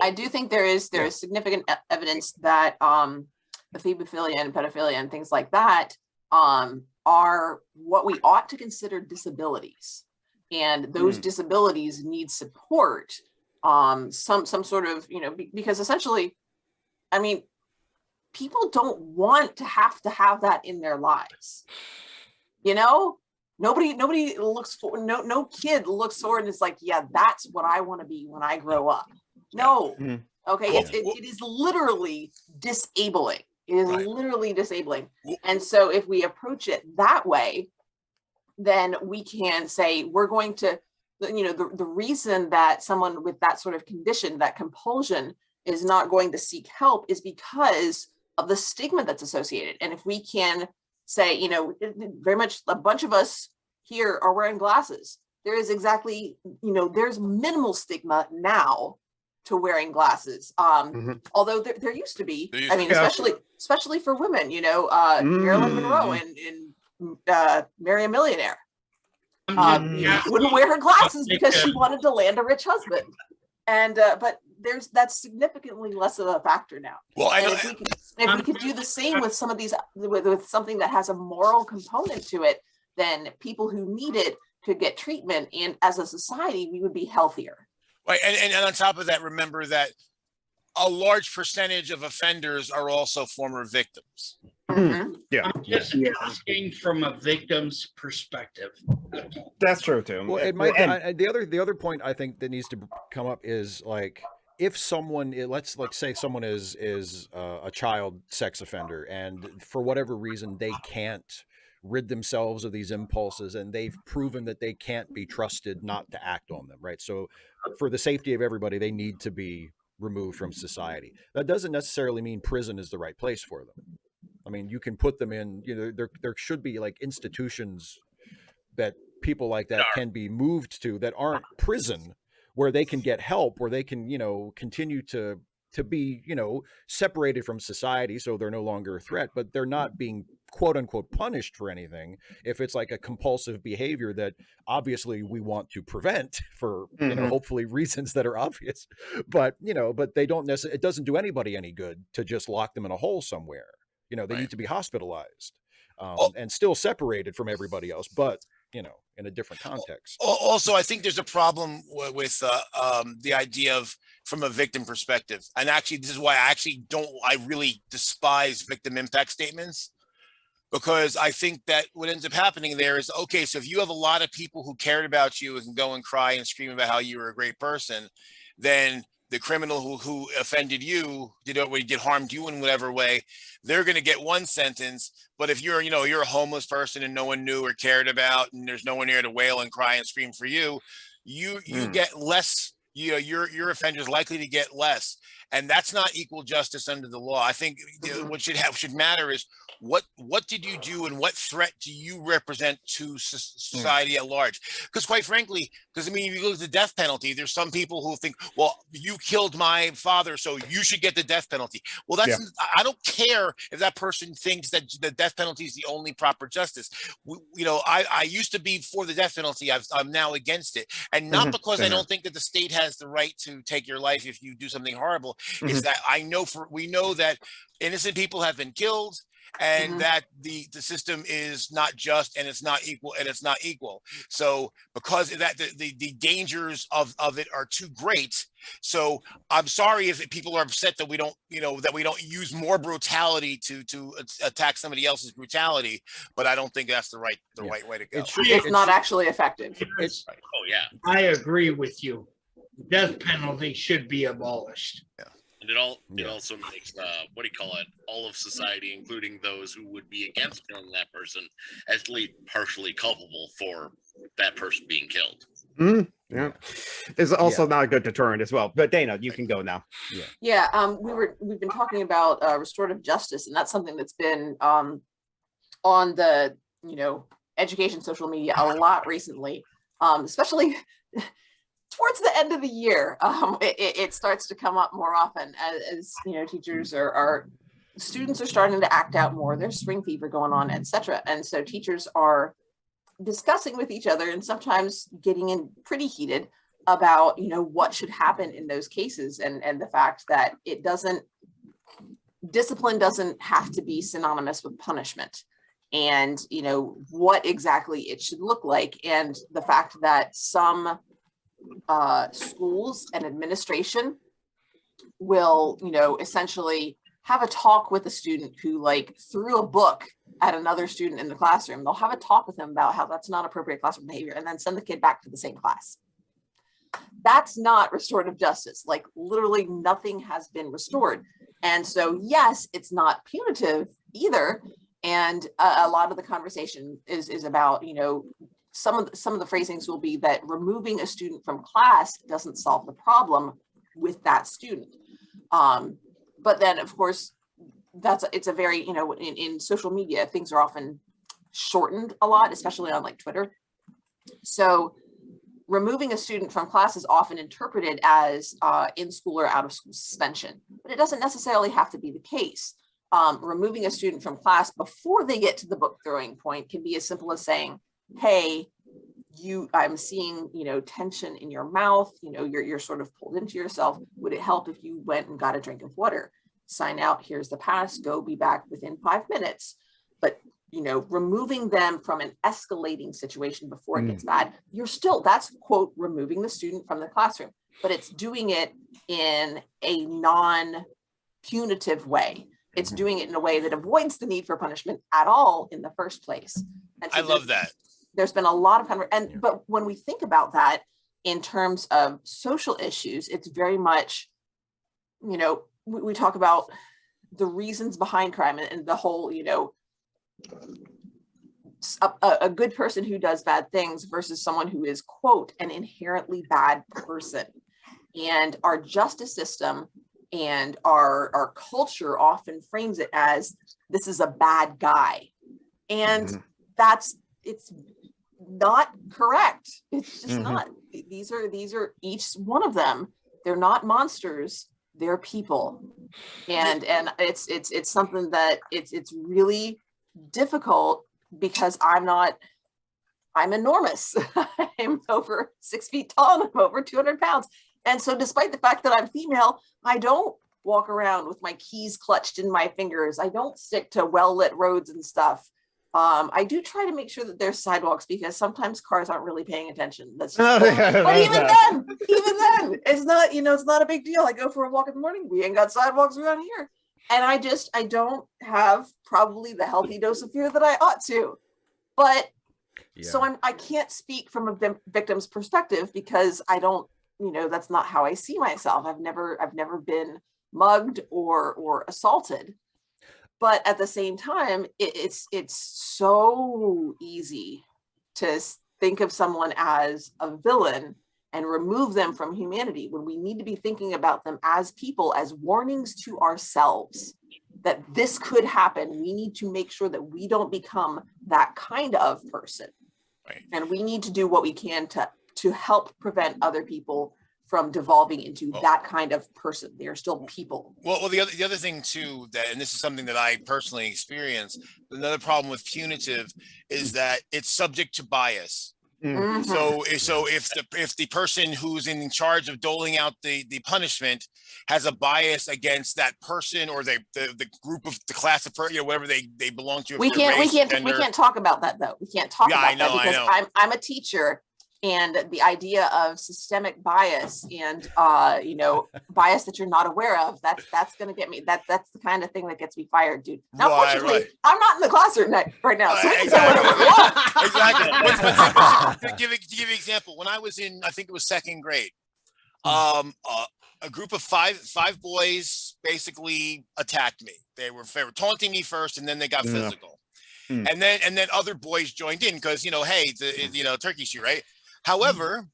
I do think there is significant evidence that ephebophilia and pedophilia and things like that are what we ought to consider disabilities, and those disabilities need support. Some sort of, you know, because essentially, I mean, people don't want to have that in their lives. You know, nobody looks for, no kid looks forward and is like, yeah, that's what I want to be when I grow up. No. Okay. It is literally disabling. It is literally disabling. And so if we approach it that way, then we can say we're going to, you know, the reason that someone with that sort of condition, that compulsion, is not going to seek help is because of the stigma that's associated. And if we can say, you know, very much a bunch of us here are wearing glasses, there is exactly, you know, there's minimal stigma now to wearing glasses. Although there used to be, I mean, especially for women, you know, Marilyn Monroe in Marry a Millionaire. Wouldn't wear her glasses because she wanted to land a rich husband, and but that's significantly less of a factor now. Well, if we could do the same with some of these, with something that has a moral component to it, then people who need it could get treatment, and as a society, we would be healthier. Right, and on top of that, remember that a large percentage of offenders are also former victims. Mm-hmm. Yeah, I'm just asking from a victim's perspective. that's true too. Well, it might. The other point I think that needs to come up is like, if someone, let's say someone is a child sex offender, and for whatever reason they can't rid themselves of these impulses, and they've proven that they can't be trusted not to act on them, right? So for the safety of everybody, they need to be removed from society. That doesn't necessarily mean prison is the right place for them. I mean, you can put them in, there should be like institutions that people like that can be moved to, that aren't prison, where they can get help, where they can, continue to be, separated from society, so they're no longer a threat, but they're not being quote unquote punished for anything if it's like a compulsive behavior that obviously we want to prevent for hopefully reasons that are obvious, but they don't necessarily, it doesn't do anybody any good to just lock them in a hole somewhere. They need to be hospitalized and still separated from everybody else, but in a different context. Also, I think there's a problem with the idea of, from a victim perspective, and actually this is why I really despise victim impact statements, because I think that what ends up happening there is, okay, so if you have a lot of people who cared about you and can go and cry and scream about how you were a great person, then the criminal who offended you, did harmed you in whatever way, they're going to get one sentence. But if you're a homeless person and no one knew or cared about, and there's no one there to wail and cry and scream for you, you get less. Your offender is likely to get less, and that's not equal justice under the law. I think what should matter is what did you do, and what threat do you represent to society at large? Because quite frankly, if you look at the death penalty, there's some people who think, well, you killed my father, so you should get the death penalty. Well, I don't care if that person thinks that the death penalty is the only proper justice. I used to be for the death penalty. I'm now against it, and not because I don't think that the state has the right to take your life if you do something horrible. Is that we know that innocent people have been killed, and that the system is not just, and it's not equal, so because of that, the dangers of it are too great. So I'm sorry if people are upset that we don't use more brutality to attack somebody else's brutality, but I don't think that's the right way to go. It's not actually effective. I agree with you. Death penalty should be abolished. And it also makes all of society, including those who would be against killing that person, at least partially culpable for that person being killed. Yeah, it's also not a good deterrent as well. But Dana, you can go now. We've been talking about restorative justice, and that's something that's been on the education social media a lot recently, especially towards the end of the year. It starts to come up more often as teachers students are starting to act out more. There's spring fever going on, etc. And so teachers are discussing with each other, and sometimes getting in pretty heated about what should happen in those cases, and the fact that discipline doesn't have to be synonymous with punishment, and what exactly it should look like, and the fact that some schools and administration will essentially have a talk with a student who threw a book at another student in the classroom. They'll have a talk with him about how that's not appropriate classroom behavior, and then send the kid back to the same class. That's not restorative justice. Literally nothing has been restored. And so yes, it's not punitive either, and a lot of the conversation is about some of the phrasings will be that removing a student from class doesn't solve the problem with that student. But then, of course, it's a very, in social media, things are often shortened a lot, especially on Twitter. So removing a student from class is often interpreted as in school or out of school suspension, but it doesn't necessarily have to be the case. Removing a student from class before they get to the book throwing point can be as simple as saying, hey, I'm seeing, tension in your mouth, you're sort of pulled into yourself. Would it help if you went and got a drink of water? Sign out, here's the pass, go be back within 5 minutes. But removing them from an escalating situation before it gets bad, that's quote, removing the student from the classroom, but it's doing it in a non-punitive way. It's doing it in a way that avoids the need for punishment at all in the first place. And so I love that. There's been a lot of but when we think about that in terms of social issues, it's very much, we talk about the reasons behind crime and the whole, a good person who does bad things versus someone who is, quote, an inherently bad person. And our justice system and our culture often frames it as, this is a bad guy. And it's not correct. It's just not. These are each one of them. They're not monsters. They're people. And it's something that it's really difficult because I'm enormous. I'm over 6 feet tall and I'm over 200 pounds. And so despite the fact that I'm female, I don't walk around with my keys clutched in my fingers. I don't stick to well-lit roads and stuff. I do try to make sure that there's sidewalks because sometimes cars aren't really paying attention. But even then, it's not, it's not a big deal. I go for a walk in the morning. We ain't got sidewalks around here. And I don't have probably the healthy dose of fear that I ought to. But so I can't speak from a victim's perspective because I don't, that's not how I see myself. I've never been mugged or assaulted. But at the same time, it's so easy to think of someone as a villain and remove them from humanity when we need to be thinking about them as people, as warnings to ourselves that this could happen. We need to make sure that we don't become that kind of person. Right. And we need to do what we can to help prevent other people from devolving into that kind of person. They are still people. Well, the other thing too, and this is something that I personally experienced, another problem with punitive is that it's subject to bias. So if the person who's in charge of doling out the punishment has a bias against that person or the group of the class of whatever they belong to, we can't talk about that though. We can't talk about that because I'm a teacher. And the idea of systemic bias and bias that you're not aware of, that's going to get me. That's the kind of thing that gets me fired, dude. Now, fortunately, I'm not in the classroom right now, so we can say whatever we want. Exactly. To give an example, when I was in, I think it was second grade, a group of five boys basically attacked me. They were taunting me first, and then they got physical, and then other boys joined in because hey, turkey shoot, right? However,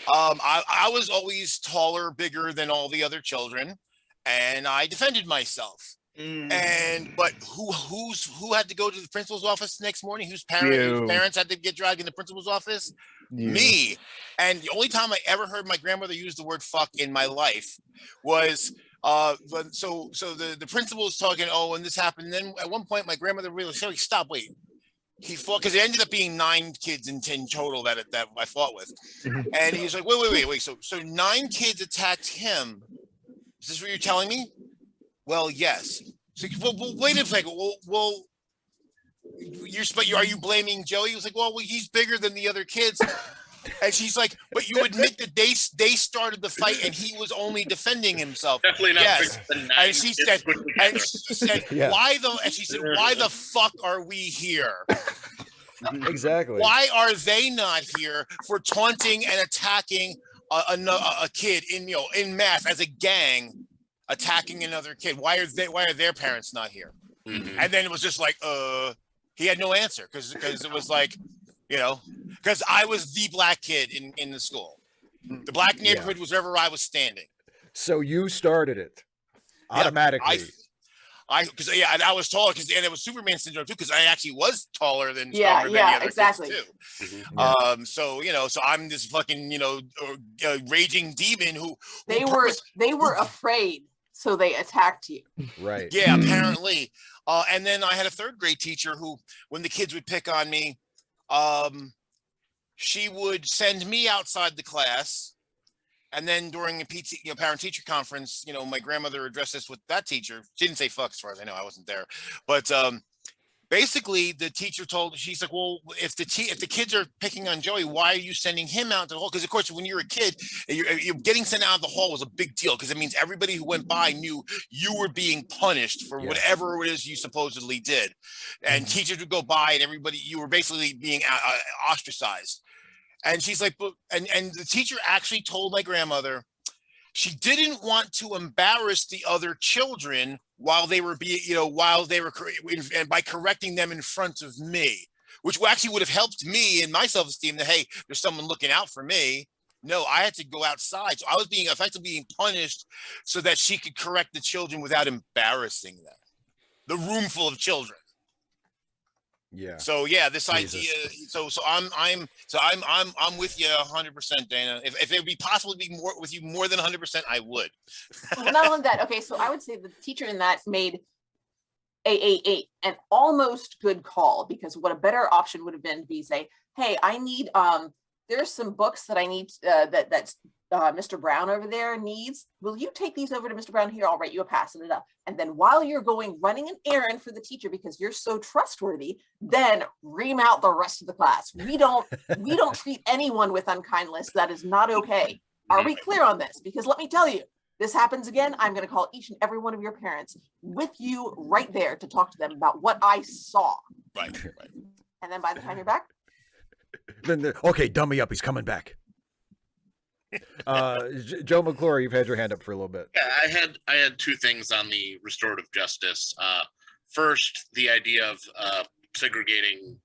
I was always taller, bigger than all the other children, and I defended myself. But who had to go to the principal's office the next morning? Whose parents had to get dragged in the principal's office? Me. And the only time I ever heard my grandmother use the word "fuck" in my life was so the principal was talking. Oh, and this happened. And then at one point, my grandmother really said, "Stop, wait." He fought because it ended up being 9 kids in 10 total that I fought with, and he's like, wait. So 9 kids attacked him. Is this what you're telling me? Well, yes. So, well wait a second. Well, are you blaming Joey? He was like, well, he's bigger than the other kids. And she's like, but you admit that they started the fight and he was only defending himself. Definitely not. Yes. And she said, why the fuck are we here? Exactly. Why are they not here for taunting and attacking a kid in mass as a gang, attacking another kid? Why are their parents not here? And then it was just like, he had no answer because it was like, because I was the black kid in the school. The black neighborhood was wherever I was standing. So you started it automatically. I was taller and it was Superman syndrome too because I actually was taller than stronger than the other exactly. kids too. So I'm this fucking raging demon who they were afraid, so they attacked you. Right. Yeah, apparently. And then I had a third grade teacher who, when the kids would pick on me, she would send me outside the class, and then during a parent-teacher conference, my grandmother addressed this with that teacher. She didn't say fuck, as far as I know. I wasn't there, but basically the teacher she's like, well, if the kids are picking on Joey, why are you sending him out to the hall? Because of course, when you're a kid, you're getting sent out of the hall was a big deal, because it means everybody who went by knew you were being punished for whatever it is you supposedly did. And teachers would go by and you were basically being ostracized. And she's like, and the teacher actually told my grandmother she didn't want to embarrass the other children while they were and by correcting them in front of me, which actually would have helped me in my self-esteem that, hey, there's someone looking out for me. No, I had to go outside. So I was effectively being punished so that she could correct the children without embarrassing them. The room full of children. Yeah. So yeah, this idea. So I'm with you 100%, Dana. If it would be possible to be with you more than 100%, I would. Well, not only that. Okay, so I would say the teacher in that made an almost good call, because what a better option would have been to be say, hey, I need there's some books that I need that's Mr. Brown over there needs. Will you take these over to Mr. Brown? Here, I'll write you a pass it up. And then while you're running an errand for the teacher because you're so trustworthy, then ream out the rest of the class. We don't treat anyone with unkindness. That is not okay. Are we clear on this? Because let me tell you, this happens again, I'm going to call each and every one of your parents with you right there to talk to them about what I saw. Right. And then by the time you're back, then okay, dummy up. He's coming back. Joe McClure, you've had your hand up for a little bit. Yeah, I had two things on the restorative justice. First, the idea of segregating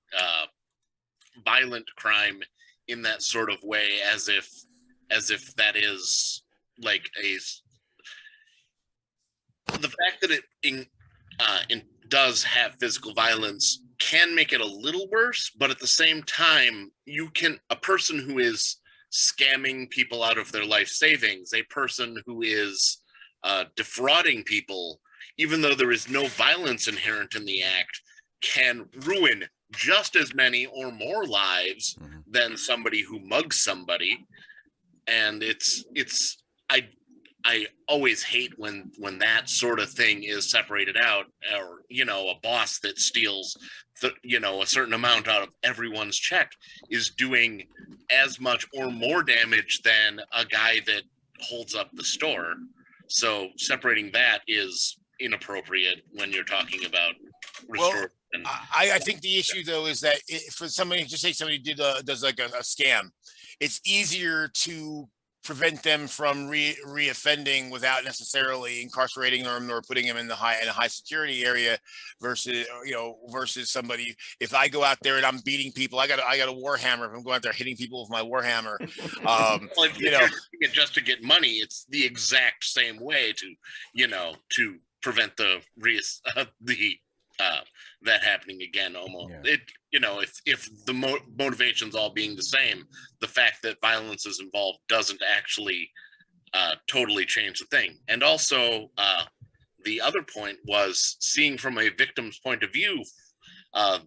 violent crime in that sort of way, as if that is like the fact that it does have physical violence can make it a little worse, but at the same time, a person who is scamming people out of their life savings, a person who is defrauding people, even though there is no violence inherent in the act, can ruin just as many or more lives than somebody who mugs somebody. And I always hate when that sort of thing is separated out, or a boss that steals a certain amount out of everyone's check is doing as much or more damage than a guy that holds up the store. So separating that is inappropriate when you're talking about restoration. Well, I think the issue though is that for somebody, just say somebody does like a scam, it's easier to prevent them from reoffending without necessarily incarcerating them or putting them in a high security area versus somebody. If I go out there and I'm beating people, I got a warhammer. If I'm going out there hitting people with my warhammer, well, if you're doing it just to get money, it's the exact same way to prevent that happening again. Almost if the motivation's all being the same, the fact that violence is involved doesn't actually totally change the thing. And also the other point was seeing from a victim's point of view.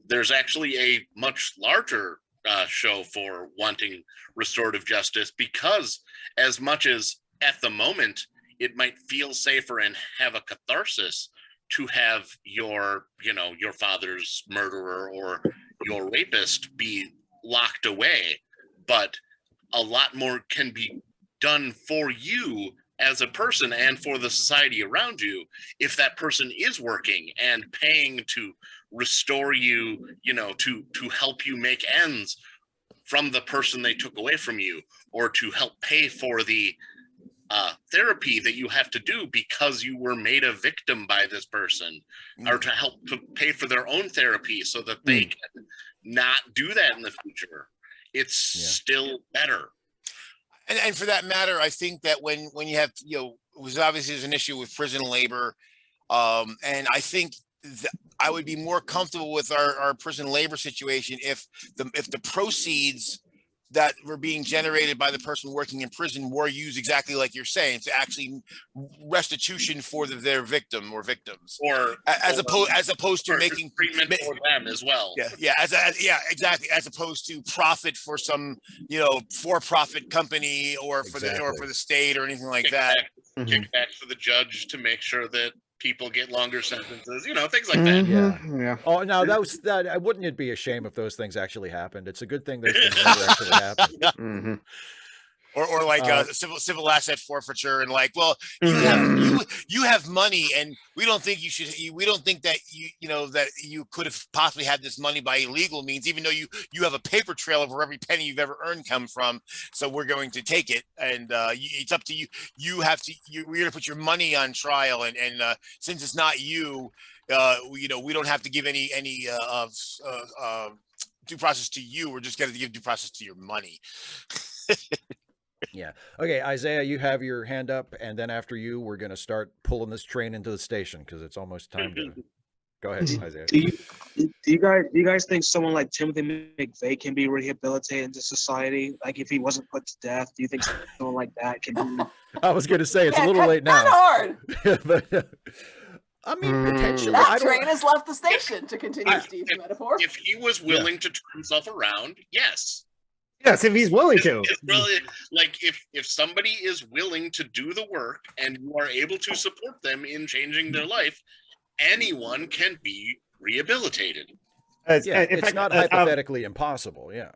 There's actually a much larger show for wanting restorative justice, because as much as at the moment it might feel safer and have a catharsis to have your father's murderer or your rapist be locked away, but a lot more can be done for you as a person and for the society around you if that person is working and paying to restore you, to help you make ends from the person they took away from you, or to help pay for the therapy that you have to do because you were made a victim by this person, or to help to pay for their own therapy so that they can not do that in the future. It's still better. And for that matter, I think that when you have, it was obviously there's an issue with prison labor. And I think I would be more comfortable with our prison labor situation if the proceeds that were being generated by the person working in prison were used exactly like you're saying, to actually restitution for their victim or victims, or as opposed to making treatment for them as well. Exactly, as opposed to profit for some for-profit company or for the state or anything like that. Kickback for the judge to make sure that people get longer sentences, things like that. Yeah. Oh, no, that wouldn't it be a shame if those things actually happened? It's a good thing those things never actually happened. Or like civil asset forfeiture, and like, well, you have money, and we don't think that that you could have possibly had this money by illegal means, even though you have a paper trail of where every penny you've ever earned come from. So we're going to take it, and it's up to you. We're going to put your money on trial, and since it's not you, we don't have to give any due process to you. We're just going to give due process to your money. Yeah. Okay, Isaiah, you have your hand up, and then after you, we're going to start pulling this train into the station because it's almost time to go ahead, Isaiah. Do you guys think someone like Timothy McVeigh can be rehabilitated into society? Like if he wasn't put to death, do you think someone like that can be? I was going to say it's a little late now. Hard. But I mean, potentially. That train has left the station, to continue Steve's metaphor. If he was willing to turn himself around, yes. Yes, if he's willing to. It's really like if somebody is willing to do the work and you are able to support them in changing their life, anyone can be rehabilitated. It's not hypothetically impossible. Yeah.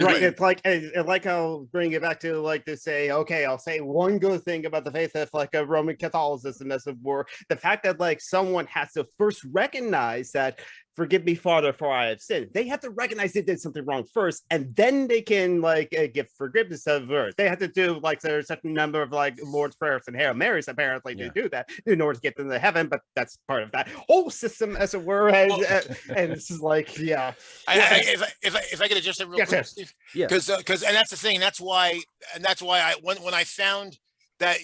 Right. It's like I'll bring it back to like to say, okay, I'll say one good thing about the faith of like a Roman Catholicism as a war. The fact that like someone has to first recognize that, forgive me, Father, for I have sinned. They have to recognize they did something wrong first, and then they can like give forgiveness of earth. They have to do like there's a certain number of like Lord's prayers and Hail Marys apparently to do that in order to get them to heaven. But that's part of that whole system, as it were. And this is like, if I could adjust it real quick, Steve, because and that's the thing, and that's why when I found that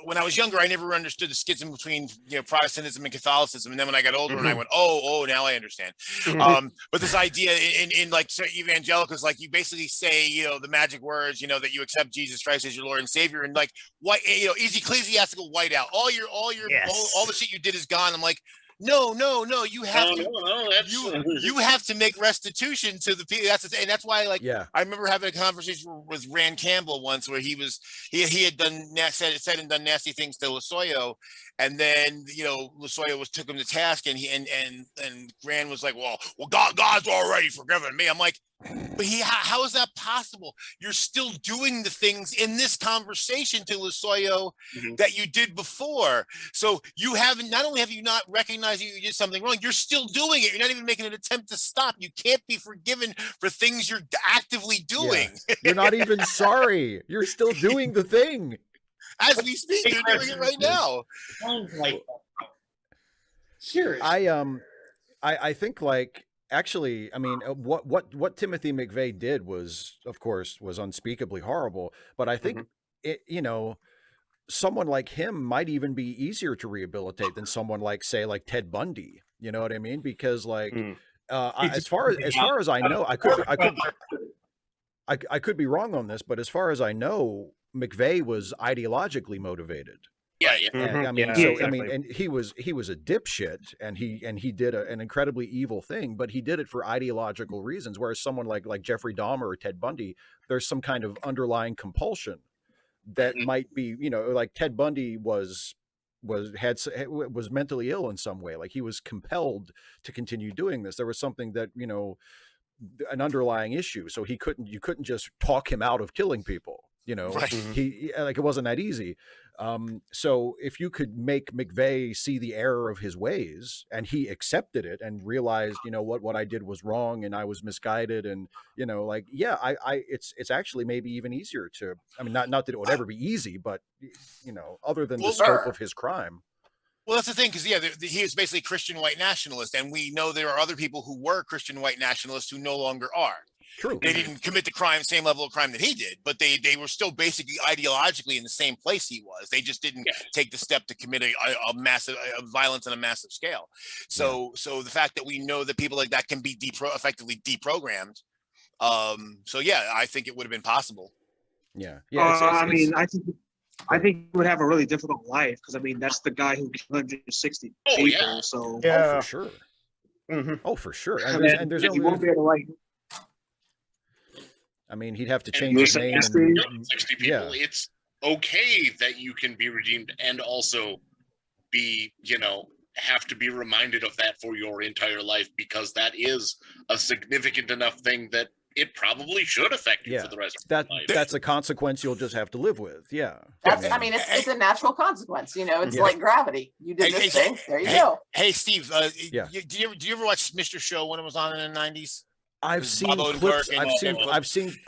when I was younger, I never understood the schism between Protestantism and Catholicism, and then when I got older, and I went, oh, now I understand. But this idea in like evangelicals, like you basically say the magic words, that you accept Jesus Christ as your Lord and Savior, and like what easy ecclesiastical whiteout, all the shit you did is gone. I'm like, no, you have you have to make restitution to the people. That's why I remember having a conversation with Rand Campbell once where he had said and done nasty things to Losoyo, and then Losoyo took him to task, and Rand was like, well God's already forgiven me. I'm like, but how is that possible? You're still doing the things in this conversation to Losoyo that you did before. So you haven't, not only have you not recognized you did something wrong, you're still doing it. You're not even making an attempt to stop. You can't be forgiven for things you're actively doing. Yeah. You're not even sorry. You're still doing the thing. As we speak, you're doing it right now. Seriously. I think like, actually, I mean, what Timothy McVeigh did was, of course, was unspeakably horrible. But I think someone like him might even be easier to rehabilitate than someone like, say, like Ted Bundy. You know what I mean? Because like, as far as I know, I could be wrong on this, but as far as I know, McVeigh was ideologically motivated. Yeah. And, I mean, exactly. And he was a dipshit, and he did an incredibly evil thing, but he did it for ideological reasons. Whereas someone like Jeffrey Dahmer or Ted Bundy, there's some kind of underlying compulsion that might be, like Ted Bundy was mentally ill in some way. Like he was compelled to continue doing this. There was something that, an underlying issue. So you couldn't just talk him out of killing people. Right. He like, it wasn't that easy. So if you could make McVeigh see the error of his ways, and he accepted it and realized, what I did was wrong and I was misguided, and it's actually maybe even easier to, I mean, not that it would ever be easy, but other than the scope of his crime. Well, that's the thing, because he was basically Christian white nationalist, and we know there are other people who were Christian white nationalists who no longer are. True. They didn't commit the same level of crime that he did, but they were still basically ideologically in the same place he was. They just didn't take the step to commit a massive violence on a massive scale. So the fact that we know that people like that can be effectively deprogrammed. I think it would have been possible. Yeah. I think he would have a really difficult life, because I mean that's the guy who killed 160 people. Yeah. So for sure. Oh, for sure. And there's he won't be able to I mean, he'd have to change his name. 60 people. Yeah. It's okay that you can be redeemed and also be, have to be reminded of that for your entire life, because that is a significant enough thing that it probably should affect you for the rest of your life. That's a consequence you'll just have to live with. Yeah. That's, I mean, it's a natural consequence, it's like gravity. You did this thing, there you go. Hey, Steve, do you ever watch Mr. Show when it was on in the 90s? I've seen clips.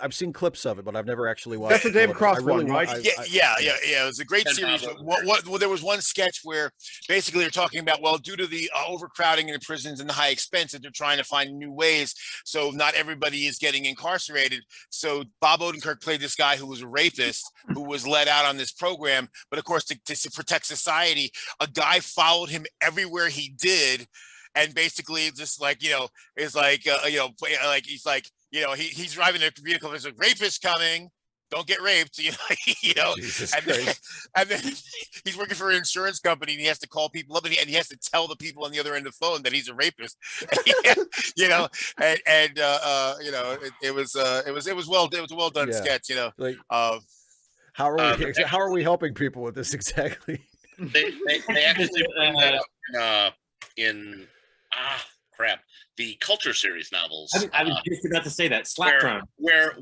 I've seen clips of it, but I've never actually watched. That's the David Cross one, right? Yeah. It was a great series. Well, there was one sketch where basically they're talking about, well, due to the overcrowding in the prisons and the high expense, that they're trying to find new ways, so not everybody is getting incarcerated. So Bob Odenkirk played this guy who was a rapist who was let out on this program, but of course to protect society, a guy followed him everywhere he did. And basically, just like is like like he's like he's driving a vehicle. There's a rapist coming. Don't get raped. Jesus and then he's working for an insurance company, and he has to call people up, and he has to tell the people on the other end of the phone that he's a rapist. It was a well done sketch. Like, how are we helping people with this exactly? They actually in the Culture Series novels. I was just about to say that Slapdrone, where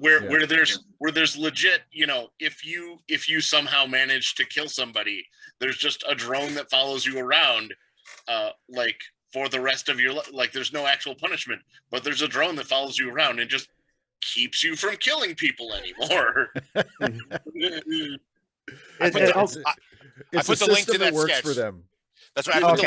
there's legit, if you somehow manage to kill somebody, there's just a drone that follows you around, like for the rest of your life. Like there's no actual punishment, but there's a drone that follows you around and just keeps you from killing people anymore. I put the link to that works sketch for them. That's right. I put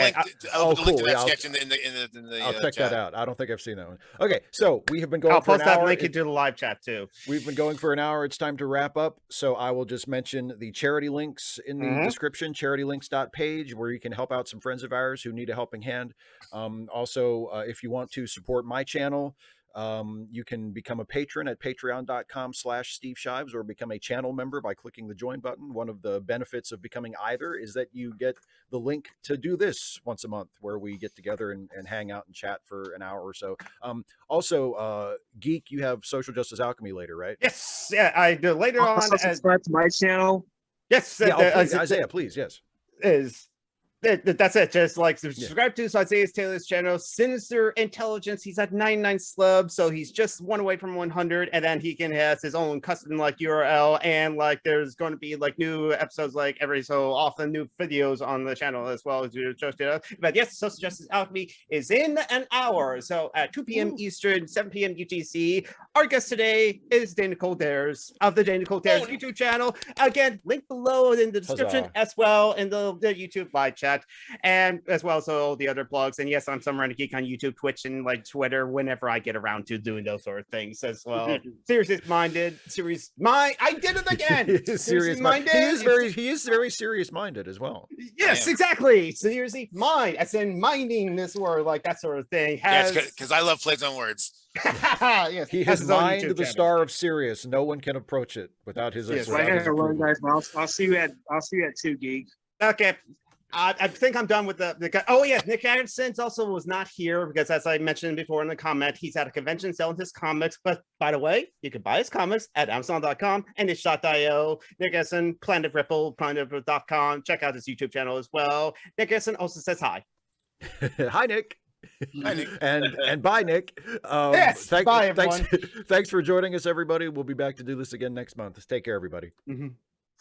the link to that sketch in the I'll check that out. I don't think I've seen that one. Okay, so we have been going. I'll for post an hour. that link into the live chat too. We've been going for an hour. It's time to wrap up. So I will just mention the charity links in the description. CharityLinks.page, where you can help out some friends of ours who need a helping hand. Also, if you want to support my channel, you can become a patron at patreon.com/Steve Shives, or become a channel member by clicking the join button. One of the benefits of becoming either is that you get the link to do this once a month, where we get together and hang out and chat for an hour or so. Also, Geek, you have Social Justice Alchemy later, right? Yes, yeah, I do. Later on, subscribe to my channel. Yes, please, Isaiah, please, yes. That's it. Just like subscribe to Isaiah Taylor's channel. Sinister Intelligence. He's at 99 slubs, so he's just one away from 100, and then he can has his own custom URL, and there's going to be new episodes every so often, new videos on the channel as well as you just did. But yes, Social Justice Alchemy is in an hour, so at 2 p.m. Eastern, 7 p.m. UTC. Our guest today is Dana Coldares of the Dana Coldares YouTube channel. Again, link below in the description as well in the YouTube live chat. And as well as all the other blogs. And yes, I'm Some Random Geek on YouTube, Twitch, and Twitter whenever I get around to doing those sort of things as well. Seriously minded, I did it again. Serious minded. He is very serious minded as well. Yes, exactly. Seriously mind, as in minding this word, that sort of thing. Because I love plays on words. Yes, he has mined the star of Sirius. No one can approach it without his. Yes, guys. I'll see you at 2, Geek. Okay. I think I'm done with the. Oh yeah, Nick Anderson also was not here because, as I mentioned before in the comment, he's at a convention selling his comics. But by the way, you can buy his comics at Amazon.com and itch.io. Nick Anderson, Planet Ripple, PlanetRipple.com. Check out his YouTube channel as well. Nick Anderson also says hi. Hi, Nick. Hi, Nick. And bye, Nick. Yes. Bye, everyone. Thanks for joining us, everybody. We'll be back to do this again next month. Take care, everybody.